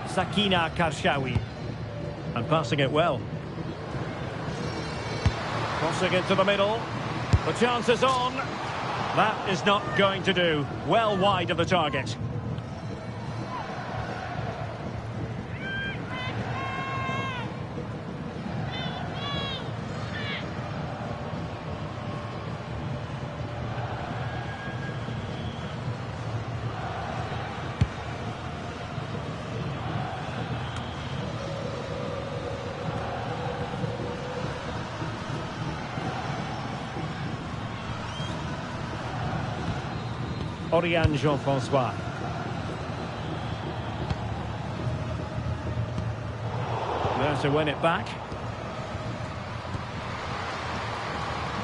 Sakina Karshawi. And passing it well. Crossing it to the middle. The chance is on. That is not going to do. Well wide of the target. Oriane Jean-François. to win it back.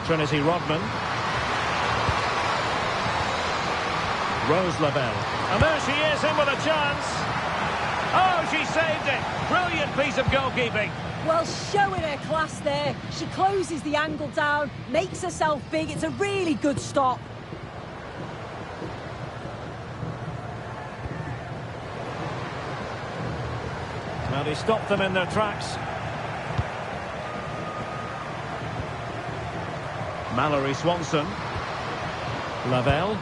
Trinity Rodman. Rose Lavelle. And there she is, in with a chance. Oh, she saved it. Brilliant piece of goalkeeping. Well, showing her class there. She closes the angle down, makes herself big. It's a really good stop. Well, he stopped them in their tracks. Mallory Swanson. Lavelle.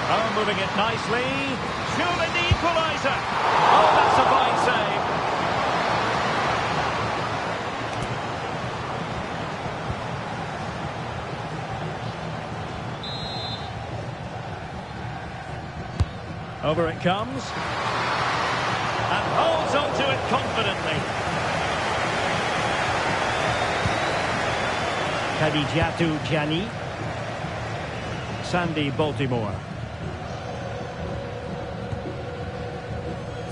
Oh, moving it nicely. Surely the equaliser. Oh, that's a fine save. Over it comes. And holds on to it confidently. Khadijatu Jani. Sandy Baltimore.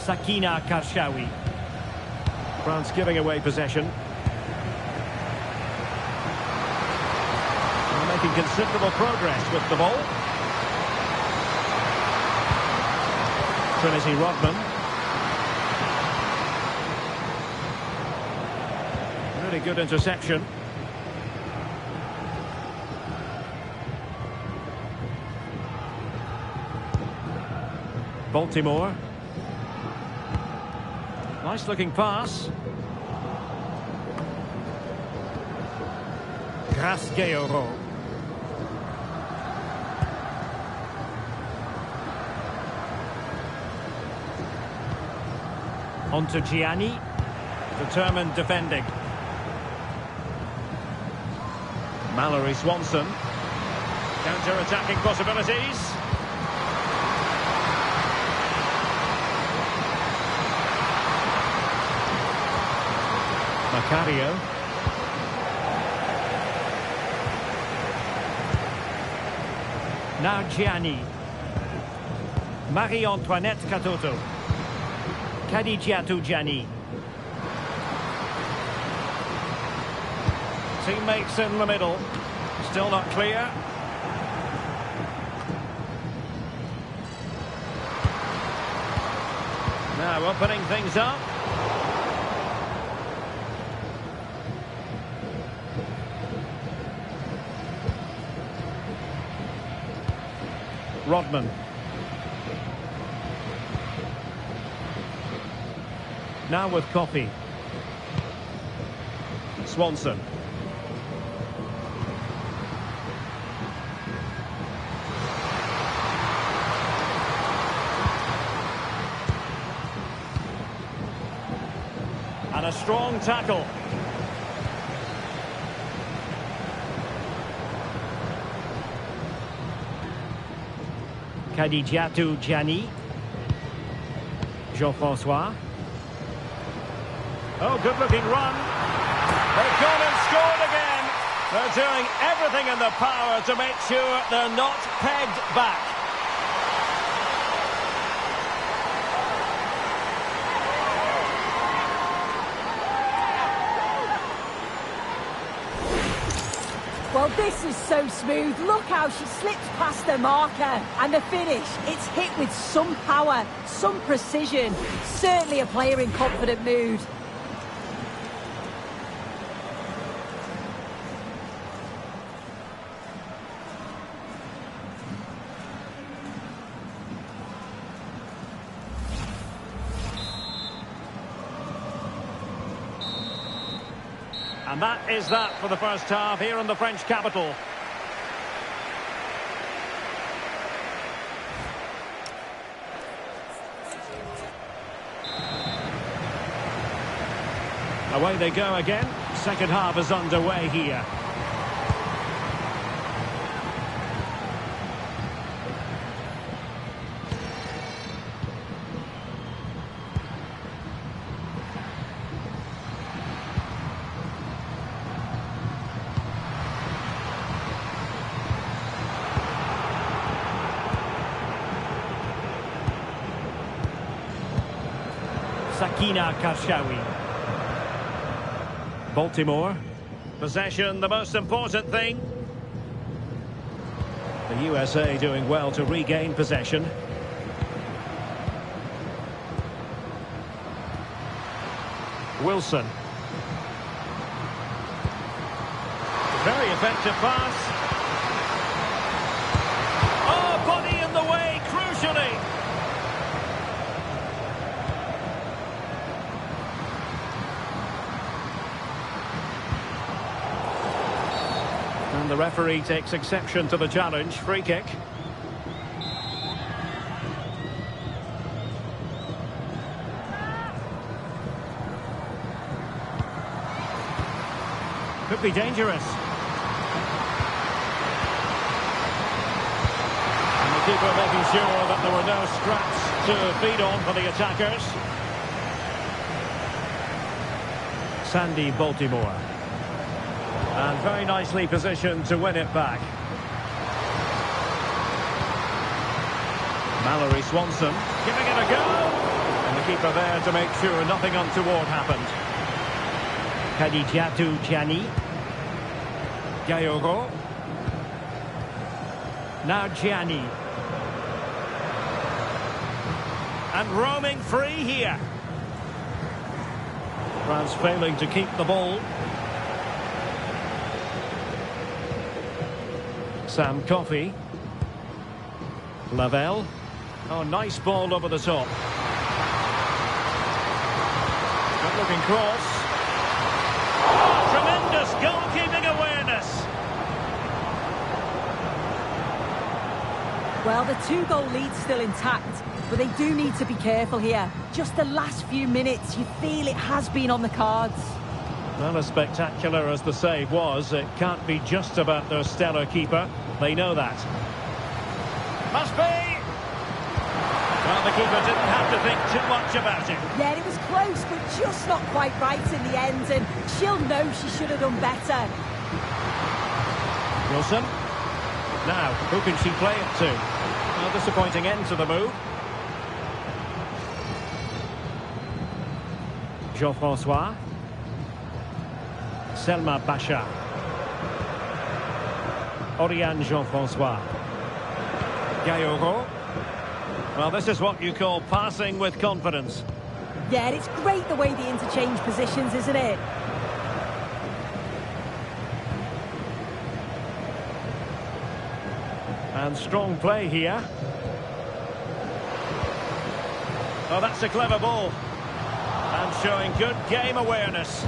Sakina Karshawi. France giving away possession. They're making considerable progress with the ball. Trinity Rodman. Really good interception. Baltimore. Nice looking pass. Grasgeoro. On to Gianni. Determined defending. Mallory Swanson. Counter-attacking possibilities. Macario. Now Gianni. Marie-Antoinette Katoto. Khadijatu Jani. Teammates in the middle. Still not clear. Now opening things up. Rodman. Now with Coffey. Swanson. And a strong tackle. Khadijatu Jani. Jean-François. Oh, good-looking run. They've gone and scored again. They're doing everything in their power to make sure they're not pegged back. Well, this is so smooth. Look how she slips past the marker. And the finish, it's hit with some power, some precision. Certainly a player in confident mood. And that is that for the first half here in the French capital. Away they go again. Second half is underway here. Sakina Karshawi. Baltimore. Possession, the most important thing. The USA doing well to regain possession. Wilson. Very effective pass. Oh, body in the way, crucially. And the referee takes exception to the challenge. Free kick. Could be dangerous. And the keeper making sure that there were no scraps to feed on for the attackers. Sandy Baltimore. And very nicely positioned to win it back. Mallory Swanson giving it a go. And the keeper there to make sure nothing untoward happened. Kadijatu Gianni. Gayoro. Now Gianni. And roaming free here. France failing to keep the ball. Sam Coffey. Lavelle. Oh, nice ball over the top. Good looking cross. Oh, tremendous goalkeeping awareness. Well, the two-goal lead's still intact, but they do need to be careful here. Just the last few minutes, you feel it has been on the cards. Well, as spectacular as the save was, it can't be just about their stellar keeper. They know that. Must be! Well, the keeper didn't have to think too much about it. Yeah, it was close, but just not quite right in the end, and she'll know she should have done better. Wilson. Now, who can she play it to? Well, disappointing end to the move. Jean-François. Selma Basha. Oriane Jean-François. Gayoro. Well, this is what you call passing with confidence. Yeah, it's great the way they interchange positions, isn't it? And strong play here. Oh, that's a clever ball. And showing good game awareness.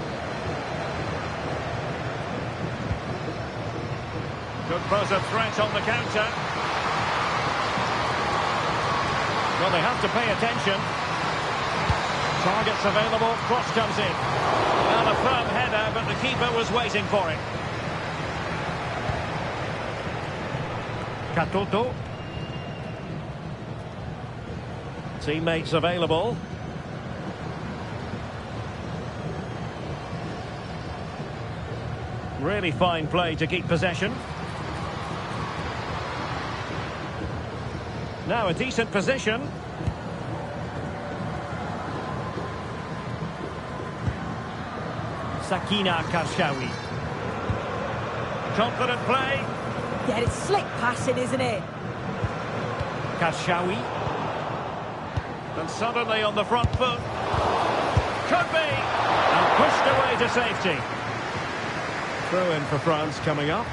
Could pose a threat on the counter. Well, they have to pay attention. Targets available, cross comes in. Well, a firm header, but the keeper was waiting for it. Katoto. Teammates available. Really fine play to keep possession. Now a decent position. Sakina Karshawi. Confident play. Yeah, it's slick passing, isn't it? Karshawi. And suddenly on the front foot. Could be. And pushed away to safety. Throw in for France coming up.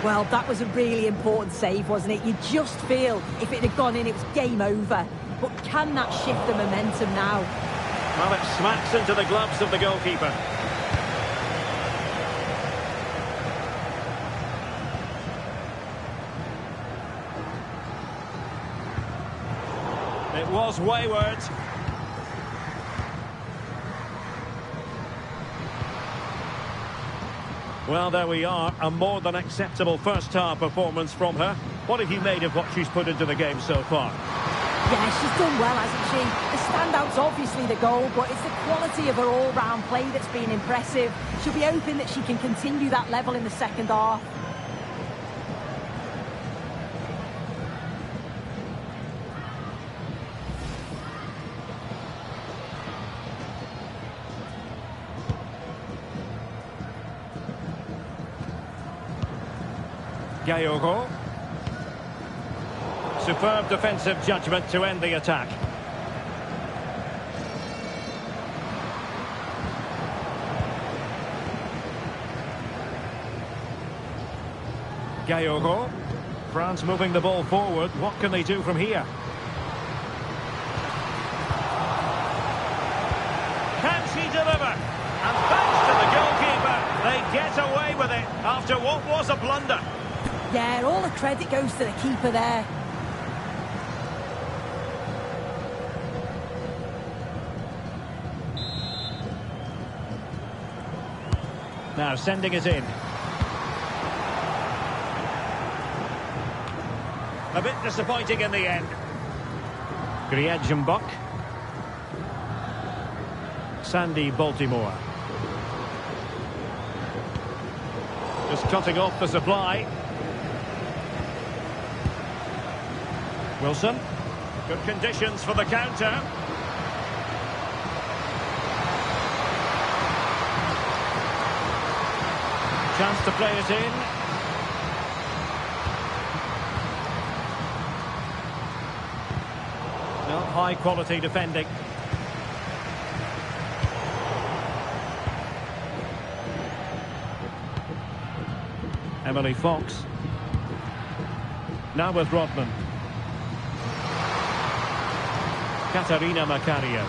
Well, that was a really important save, wasn't it? You just feel if it had gone in, it was game over. But can that shift the momentum now? Well, it smacks into the gloves of the goalkeeper. It was wayward. Well, there we are. A more than acceptable first-half performance from her. What have you made of what she's put into the game so far? Yeah, she's done well, hasn't she? The standout's obviously the goal, but it's the quality of her all-round play that's been impressive. She'll be hoping that she can continue that level in the second half. Gayogo. Superb defensive judgment to end the attack. Gayogo. France moving the ball forward. What can they do from here? Can she deliver? And thanks to the goalkeeper, they get away with it after what was a blunder. Yeah, all the credit goes to the keeper there. Now sending it in. A bit disappointing in the end. Griedjenbach. Sandy Baltimore. Just cutting off the supply. Wilson. Good conditions for the counter. Chance to play it in. No, high quality defending. Emily Fox. Now with Rodman. Katarina Macario.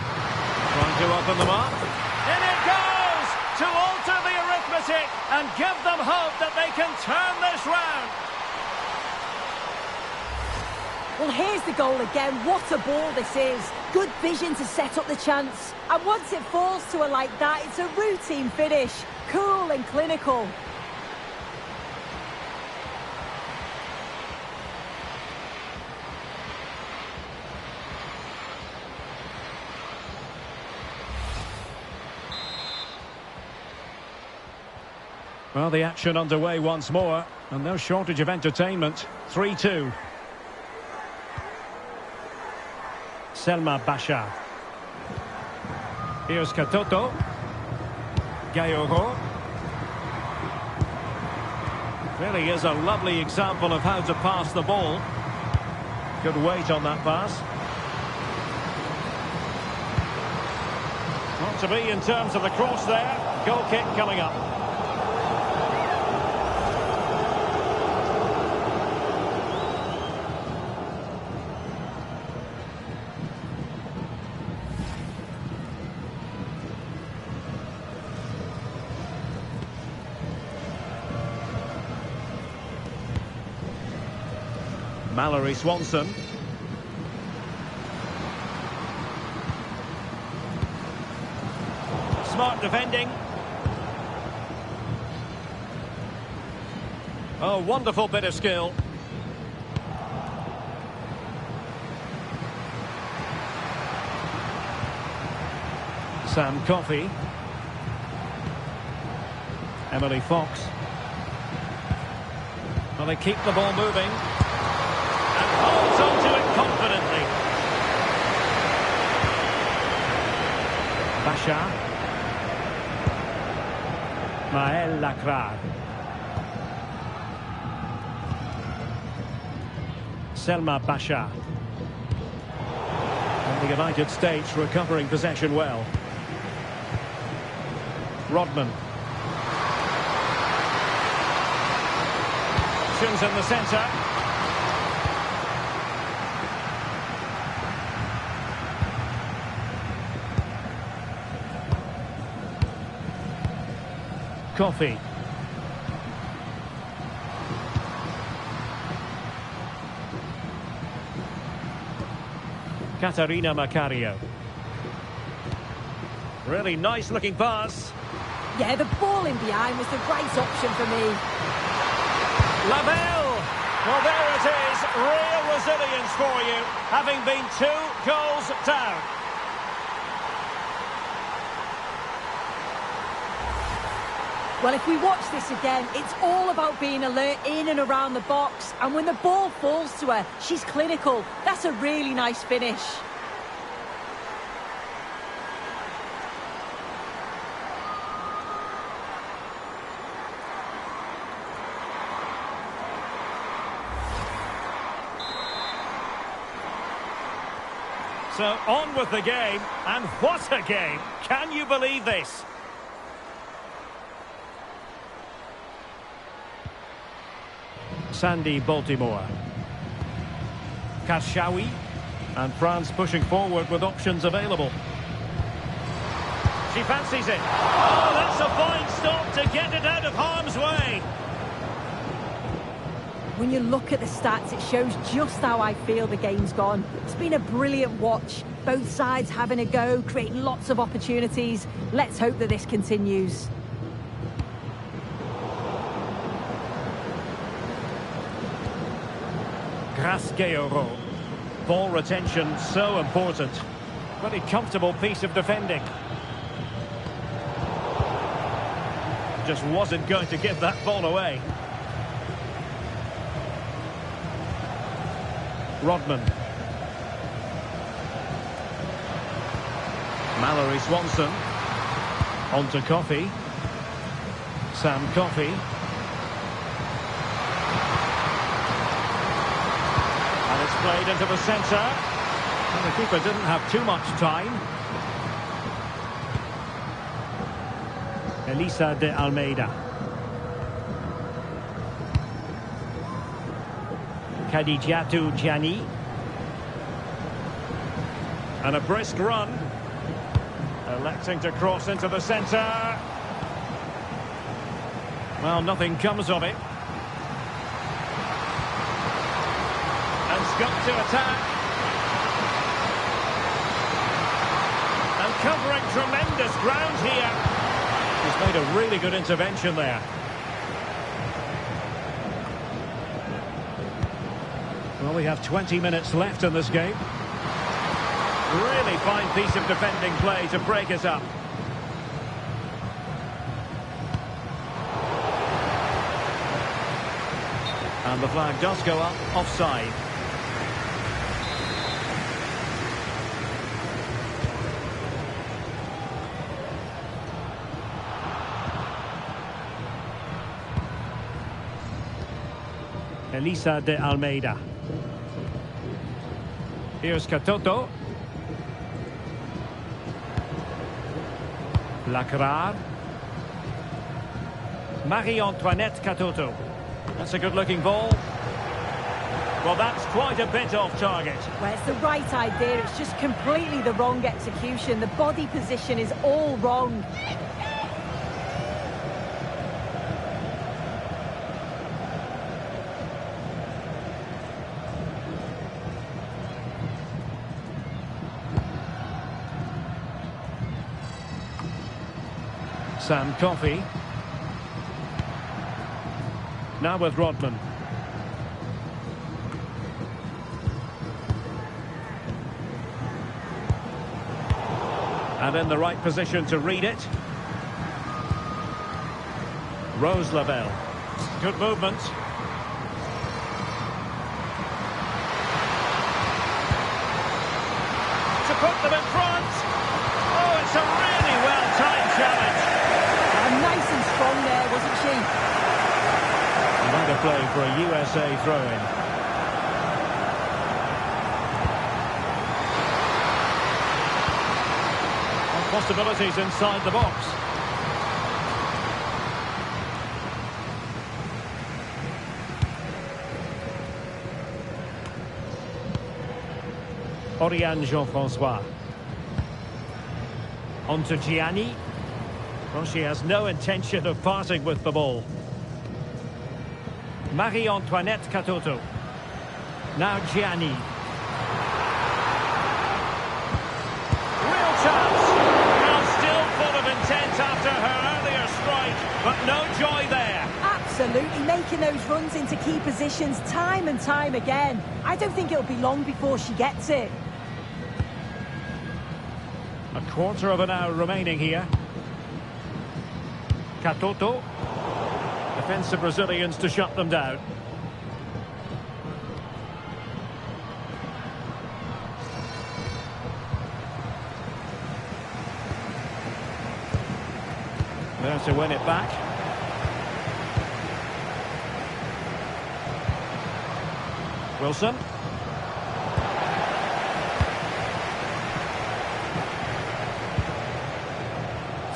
Trying to open them up. In it goes! To alter the arithmetic and give them hope that they can turn this round. Well, here's the goal again. What a ball this is. Good vision to set up the chance. And once it falls to her like that, it's a routine finish. Cool and clinical. Well, the action underway once more, and no shortage of entertainment. 3-2. Selma Bashar. Here's Katoto. Gayogo. Really is a lovely example of how to pass the ball. Good weight on that pass. Not to be in terms of the cross there. Goal kick coming up. Mallory Swanson. Smart defending. Oh, wonderful bit of skill. Sam Coffey. Emily Fox. Well, they keep the ball moving. Holds on to it confidently. Bashar. Maëlle Lacrar. Selma Bashar. And the United States recovering possession well. Rodman. Options in the centre. Coffee. Katarina Macario. Really nice looking pass. Yeah, the ball in behind was the right option for me. Lavelle. Well, there it is. Real resilience for you, having been 2 goals down. Well, if we watch this again, it's all about being alert in and around the box. And when the ball falls to her, she's clinical. That's a really nice finish. So on with the game, and what a game! Can you believe this? Sandy Baltimore. Kashawi. And France pushing forward with options available. She fancies it. Oh, that's a fine stop to get it out of harm's way. When you look at the stats, it shows just how I feel the game's gone. It's been a brilliant watch. Both sides having a go, creating lots of opportunities. Let's hope that this continues. Grasqueiro. Ball retention so important. Very comfortable piece of defending. Just wasn't going to give that ball away. Rodman. Mallory Swanson. On to Coffey. Sam Coffey. And it's played into the centre. And the keeper didn't have too much time. Elisa de Almeida. Khadijatu Gianni. And a brisk run. Electing to cross into the centre. Well, nothing comes of it. And Scott to attack. And covering tremendous ground here. He's made a really good intervention there. Well, we have 20 minutes left in this game. Really fine piece of defending play to break us up. And the flag does go up, offside. Elisa de Almeida. Here's Katoto. Lacrar. Marie-Antoinette Katoto. That's a good-looking ball. Well, that's quite a bit off target. Well, it's the right idea. It's just completely the wrong execution. The body position is all wrong. Sam Coffey. Now with Rodman. And in the right position to read it. Rose Lavelle. Good movement. To put them in front. Oh, it's a really well-timed challenge. Nice and strong there, wasn't she? Another play for a USA throw-in. Possibilities inside the box. Oriane Jean-François. On to Gianni. Well, she has no intention of parting with the ball. Marie-Antoinette Katoto. Now Gianni. Real chance. Now still full of intent after her earlier strike, but no joy there. Absolutely, making those runs into key positions time and time again. I don't think it'll be long before she gets it. A quarter of an hour remaining here. Katoto. Defensive Brazilians to shut them down. There to win it back. Wilson.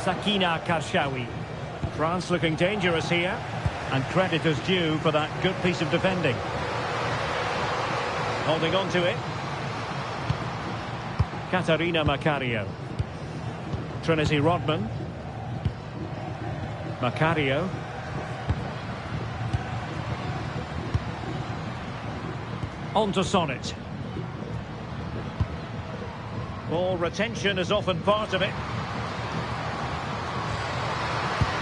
Sakina Karshawi. France looking dangerous here. And credit is due for that good piece of defending. Holding on to it. Katarina Macario. Trinity Rodman. Macario. On to Sonnet. Ball retention is often part of it.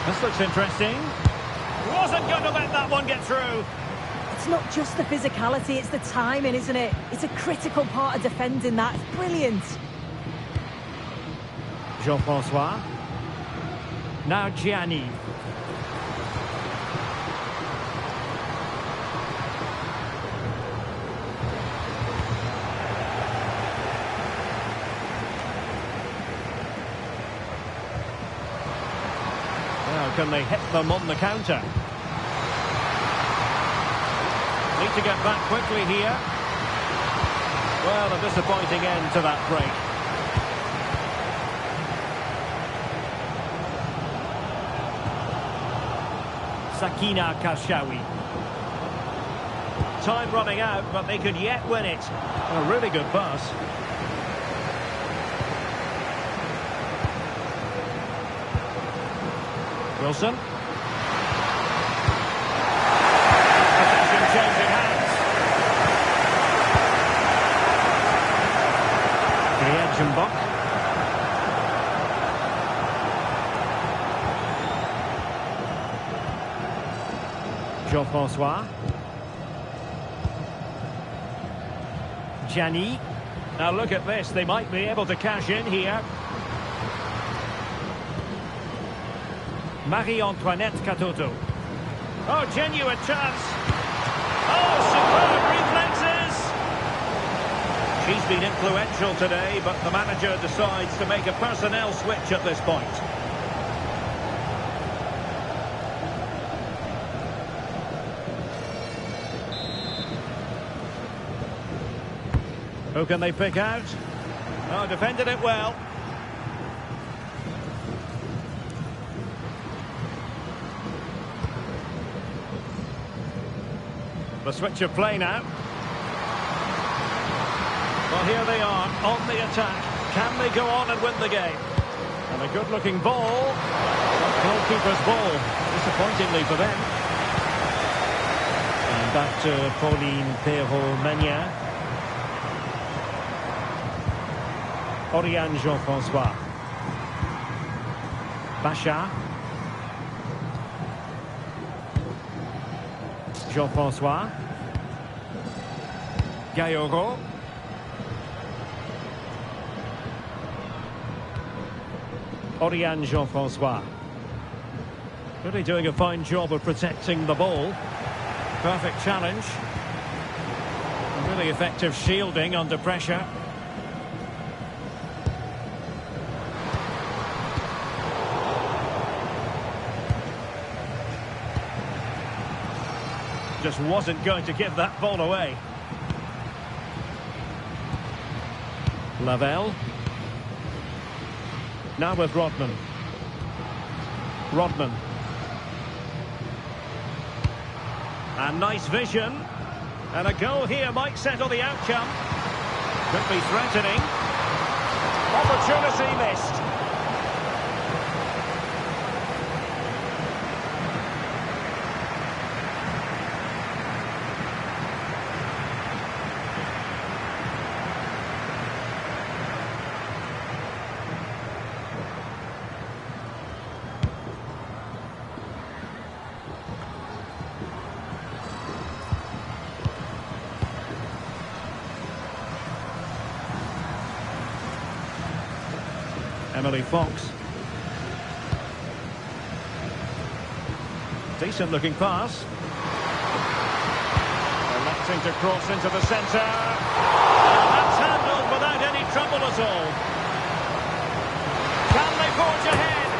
This looks interesting. Wasn't going to let that one get through. It's not just the physicality, it's the timing, isn't it? It's a critical part of defending that. It's brilliant. Jean-François. Now Gianni. Now can they hit them on the counter? Need to get back quickly here. Well, a disappointing end to that break. Sakina Karshawi. Time running out, but they could yet win it. A really good pass. Wilson. Possession changing hands. Grietjenbach. Jean-François. Gianni. Now look at this, they might be able to cash in here. Marie-Antoinette Katoto. Oh, genuine chance. Oh, superb reflexes. She's been influential today, but the manager decides to make a personnel switch at this point. Who can they pick out? Oh, defended it well. The switch of play now. Well, here they are on the attack. Can they go on and win the game? And a good-looking ball. Goalkeeper's ball, disappointingly for them. And back to Pauline Perrault-Magnin. Oriane Jean-François. Bacha. Jean-François. Gayoro. Oriane Jean-François. Really doing a fine job of protecting the ball. Perfect challenge. Really effective shielding under pressure. Just wasn't going to give that ball away. Lavelle. Now with Rodman. Rodman. And nice vision. And a goal here might settle the outcome. Could be threatening. Opportunity missed. Emily Fox. Decent looking pass. Electing to cross into the centre. And that's handled without any trouble at all. Can they forge ahead?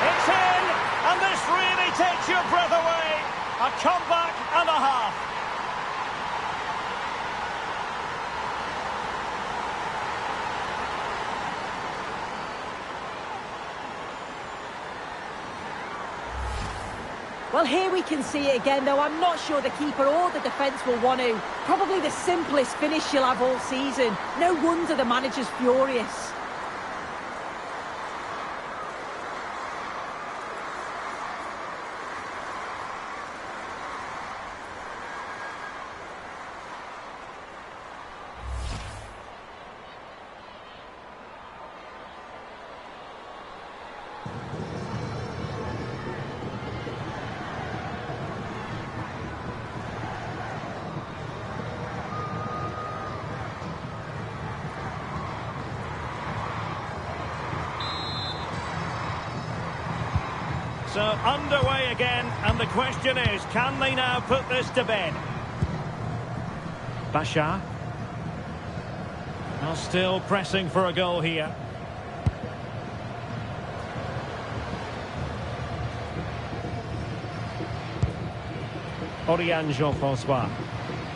It's in! And this really takes your breath away. A comeback and a half. Well, here we can see it again, though. I'm not sure the keeper or the defence will want to. Probably the simplest finish she'll have all season. No wonder the manager's furious. So underway again, and the question is, can they now put this to bed? Bashar. Now still pressing for a goal here. Oriane Jean-François.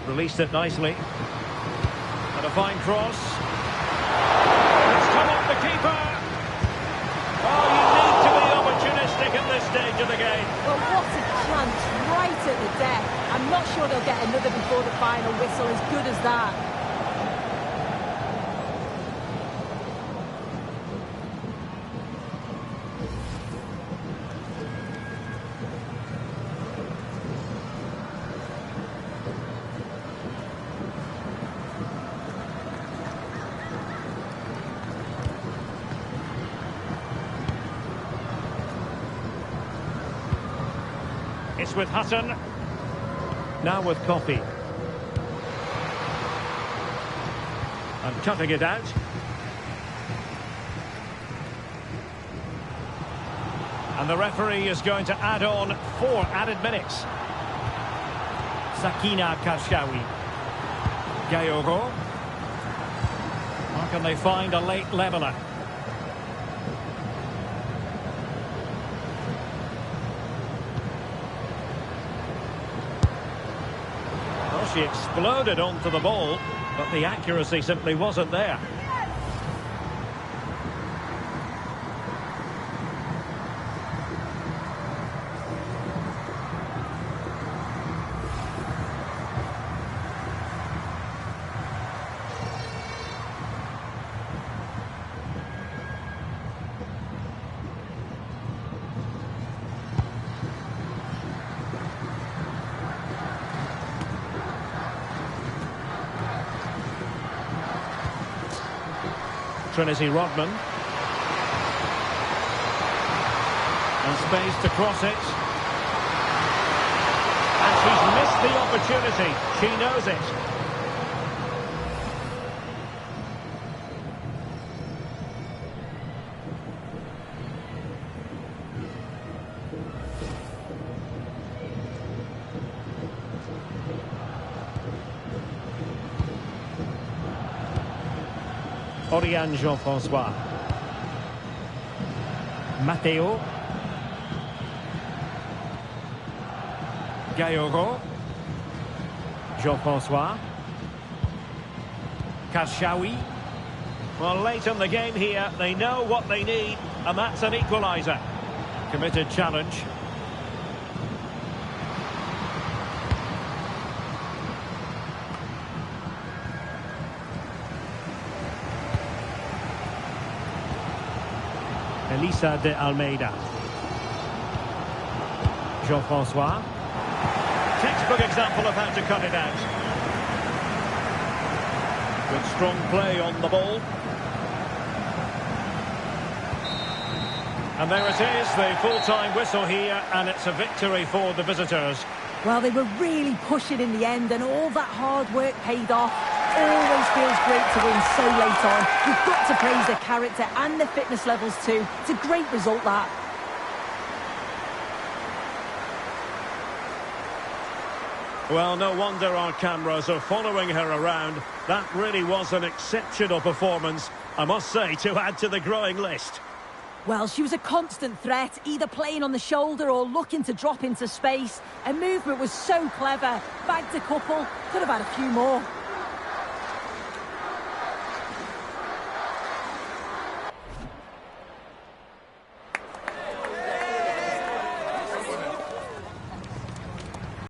Released it nicely. And a fine cross. It's come off the keeper. Oh, you need to be opportunistic at this stage of the game. Well, what a chance right at the death. I'm not sure they'll get another before the final whistle, as good as that. It's with Hutton. Now with Coffey. And cutting it out. And the referee is going to add on 4 added minutes. Sakina Karshawi. Gayoro. Or can they find a late leveller? She exploded onto the ball, but the accuracy simply wasn't there. Trinity Rodman. And space to cross it. And she's missed the opportunity. She knows it. Oriane Jean-François. Matteo. Gayoro. Jean-François. Karshawi. Well, late in the game here, they know what they need, and that's an equaliser. Committed challenge. Elisa de Almeida. Jean-François. Textbook example of how to cut it out. Good strong play on the ball. And there it is, the full-time whistle here, and it's a victory for the visitors. Well, they were really pushing in the end, and all that hard work paid off. Always feels great to win so late on. You've got to praise their character and their fitness levels too. It's a great result, that. Well, no wonder our cameras are following her around. That really was an exceptional performance, I must say, to add to the growing list. Well, she was a constant threat, either playing on the shoulder or looking to drop into space. Her movement was so clever. Bagged a couple, could have had a few more.